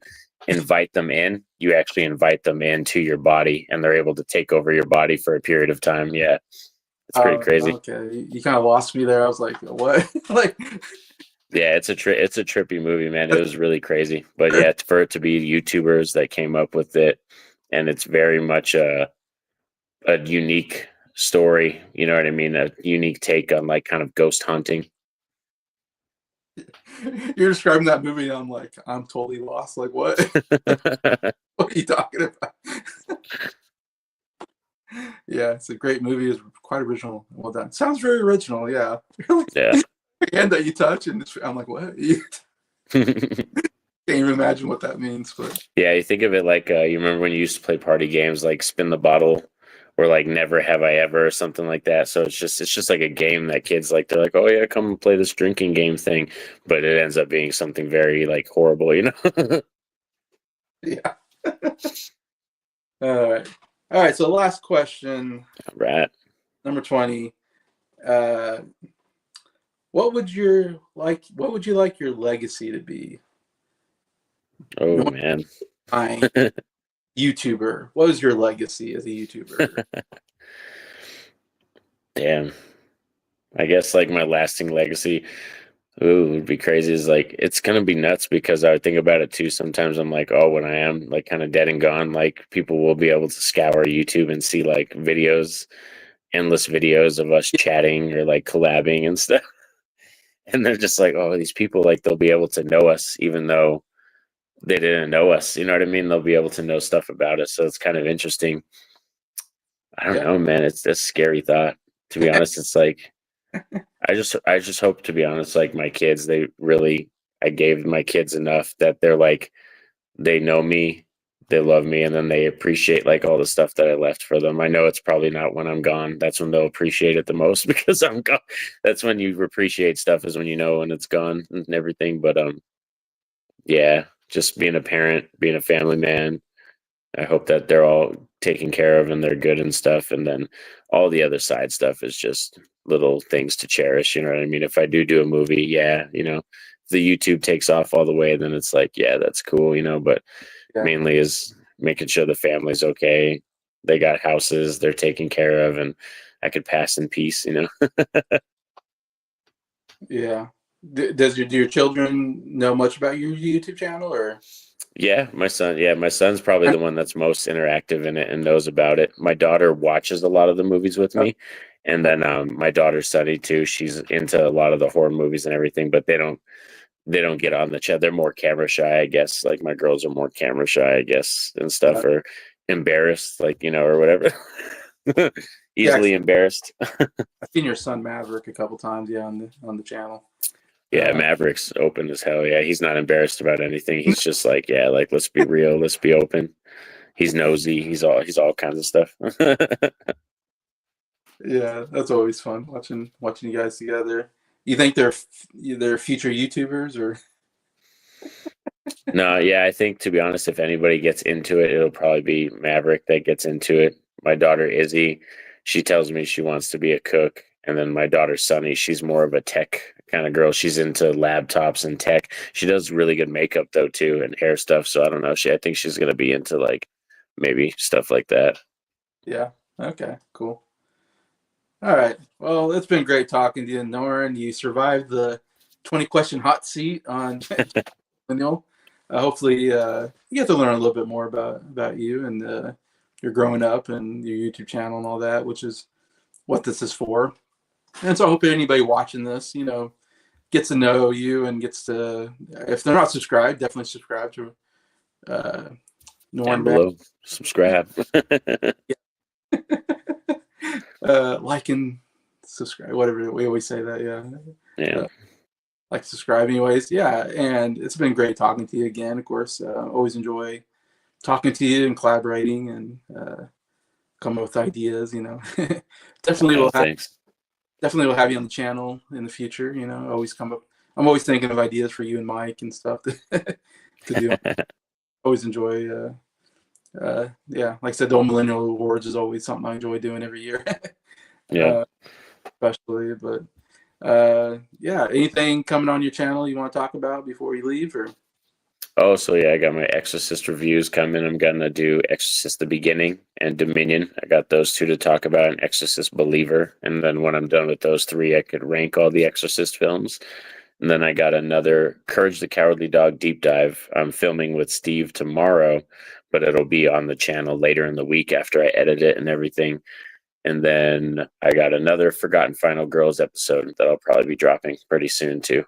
invite them in, you actually invite them into your body and they're able to take over your body for a period of time. Yeah. It's pretty crazy. Okay. You kind of lost me there. I was like, what? Like, yeah, it's a trippy movie, man. It was really crazy. But yeah, for it to be YouTubers that came up with it, and it's very much a unique story, you know what I mean? A unique take on like kind of ghost hunting. you're describing that movie, and I'm like, I'm totally lost. Like, what? What are you talking about? Yeah, it's a great movie. It's quite original. Well done. Sounds very original. Yeah. Yeah. Hand that you touch, and I'm like, what? Can't even imagine what that means. But yeah, you think of it like you remember when you used to play party games like Spin the Bottle or like Never Have I Ever or something like that. So it's just like a game that kids like. They're like, oh yeah, come and play this drinking game thing, but it ends up being something very like horrible, yeah. All right. So last question. Right. Number 20. What would you like your legacy to be? Oh man. YouTuber. What is your legacy as a YouTuber? Damn. I guess like my lasting legacy, would be crazy is like it's gonna be nuts because I would think about it too. Sometimes I'm like, oh, when I am like kind of dead and gone, like people will be able to scour YouTube and see like endless videos of us chatting or like collabing and stuff. And they're just like, oh, these people, like they'll be able to know us even though they didn't know us. You know what I mean? They'll be able to know stuff about us. So it's kind of interesting. I don't know, man. It's a scary thought. To be honest, it's like I just hope, to be honest, like my kids, I gave my kids enough that they're like they know me, they love me, and then they appreciate like all the stuff that I left for them. I know it's probably not when I'm gone. That's when they'll appreciate it the most because I'm gone. That's when you appreciate stuff, is when you know when it's gone and everything. But yeah, just being a parent, being a family man, I hope that they're all taken care of and they're good and stuff. And then all the other side stuff is just little things to cherish. You know what I mean? If I do a movie, yeah, if the YouTube takes off all the way, then it's like, yeah, that's cool, but mainly is making sure the family's okay. They got houses, they're taken care of, and I could pass in peace, Yeah. Do your children know much about your YouTube channel, or? Yeah, my son's probably the one that's most interactive in it and knows about it. My daughter watches a lot of the movies with me, and then my daughter Sunny too. She's into a lot of the horror movies and everything, but they don't get on the chat. They're more camera shy, I guess. Like my girls are more camera shy, I guess, and stuff, or embarrassed, like or whatever. Easily embarrassed. I've seen your son Maverick a couple times, on the channel. Yeah, Maverick's open as hell. Yeah, he's not embarrassed about anything. He's just like, yeah, like let's be real, let's be open. He's nosy. He's all kinds of stuff. Yeah, that's always fun watching you guys together. You think they're future YouTubers, or? No, yeah, I think, to be honest, if anybody gets into it, it'll probably be Maverick that gets into it. My daughter Izzy, she tells me she wants to be a cook, and then my daughter Sunny, she's more of a tech kind of girl. She's into laptops and tech. She does really good makeup though too, and hair stuff. So I don't know. I think she's gonna be into like maybe stuff like that. Yeah. Okay. Cool. All right. Well, it's been great talking to you, Norin. You survived the 20-question hot seat on Millennial. Hopefully, you get to learn a little bit more about you and your growing up and your YouTube channel and all that, which is what this is for. And so I hope anybody watching this, gets to know you and gets to, if they're not subscribed, definitely subscribe to uh, Down Norin Radd. below, subscribe. Like and subscribe, whatever we always say that. Yeah. Like, subscribe, anyways. Yeah, and it's been great talking to you again. Of course, always enjoy talking to you and collaborating and coming up with ideas. Definitely Oh, will have thanks. definitely will have you on the channel in the future. Always come up. I'm always thinking of ideas for you and Mike and stuff to do. Always enjoy. Yeah, like I said, the old Millennial Awards is always something I enjoy doing every year. Yeah. Especially, but yeah, anything coming on your channel you want to talk about before you leave? Or Oh, so yeah, I got my Exorcist reviews coming. I'm gonna do Exorcist the Beginning and Dominion. I got those two to talk about, and Exorcist Believer. And then when I'm done with those three, I could rank all the Exorcist films. And then I got another Courage the Cowardly Dog deep dive. I'm filming with Steve tomorrow, but it'll be on the channel later in the week after I edit it and everything. And then I got another Forgotten Final Girls episode that I'll probably be dropping pretty soon too.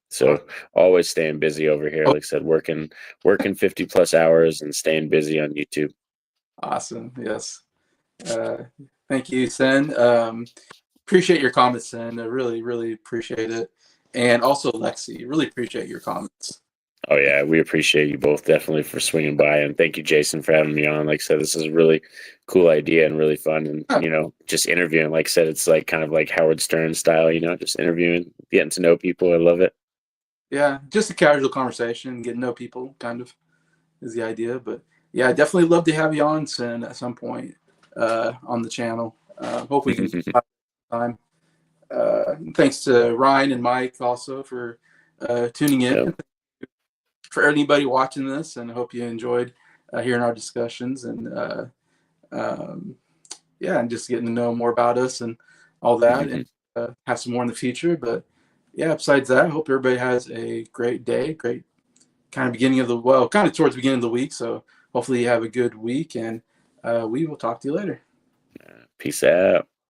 So always staying busy over here. Like I said, working 50+ hours and staying busy on YouTube. awesome, yes. Thank you, Sen. Appreciate your comments, Sen. I really, really appreciate it. And also, Lexi, really appreciate your comments. Oh yeah, we appreciate you both definitely for swinging by, and thank you, Jason, for having me on. Like I said, this is a really cool idea and really fun, and just interviewing. Like I said, it's like kind of like Howard Stern style, just interviewing, getting to know people. I love it. Yeah, just a casual conversation, getting to know people, kind of is the idea. But yeah, I definitely love to have you on, Sen, at some point on the channel. Hope we can have time. Thanks to Ryan and Mike also for tuning in. Yep. For anybody watching this, and I hope you enjoyed hearing our discussions and yeah, and just getting to know more about us and all that, and have some more in the future. But yeah, besides that, I hope everybody has a great day, great kind of beginning of kind of towards the beginning of the week. So hopefully you have a good week, and we will talk to you later. Peace out.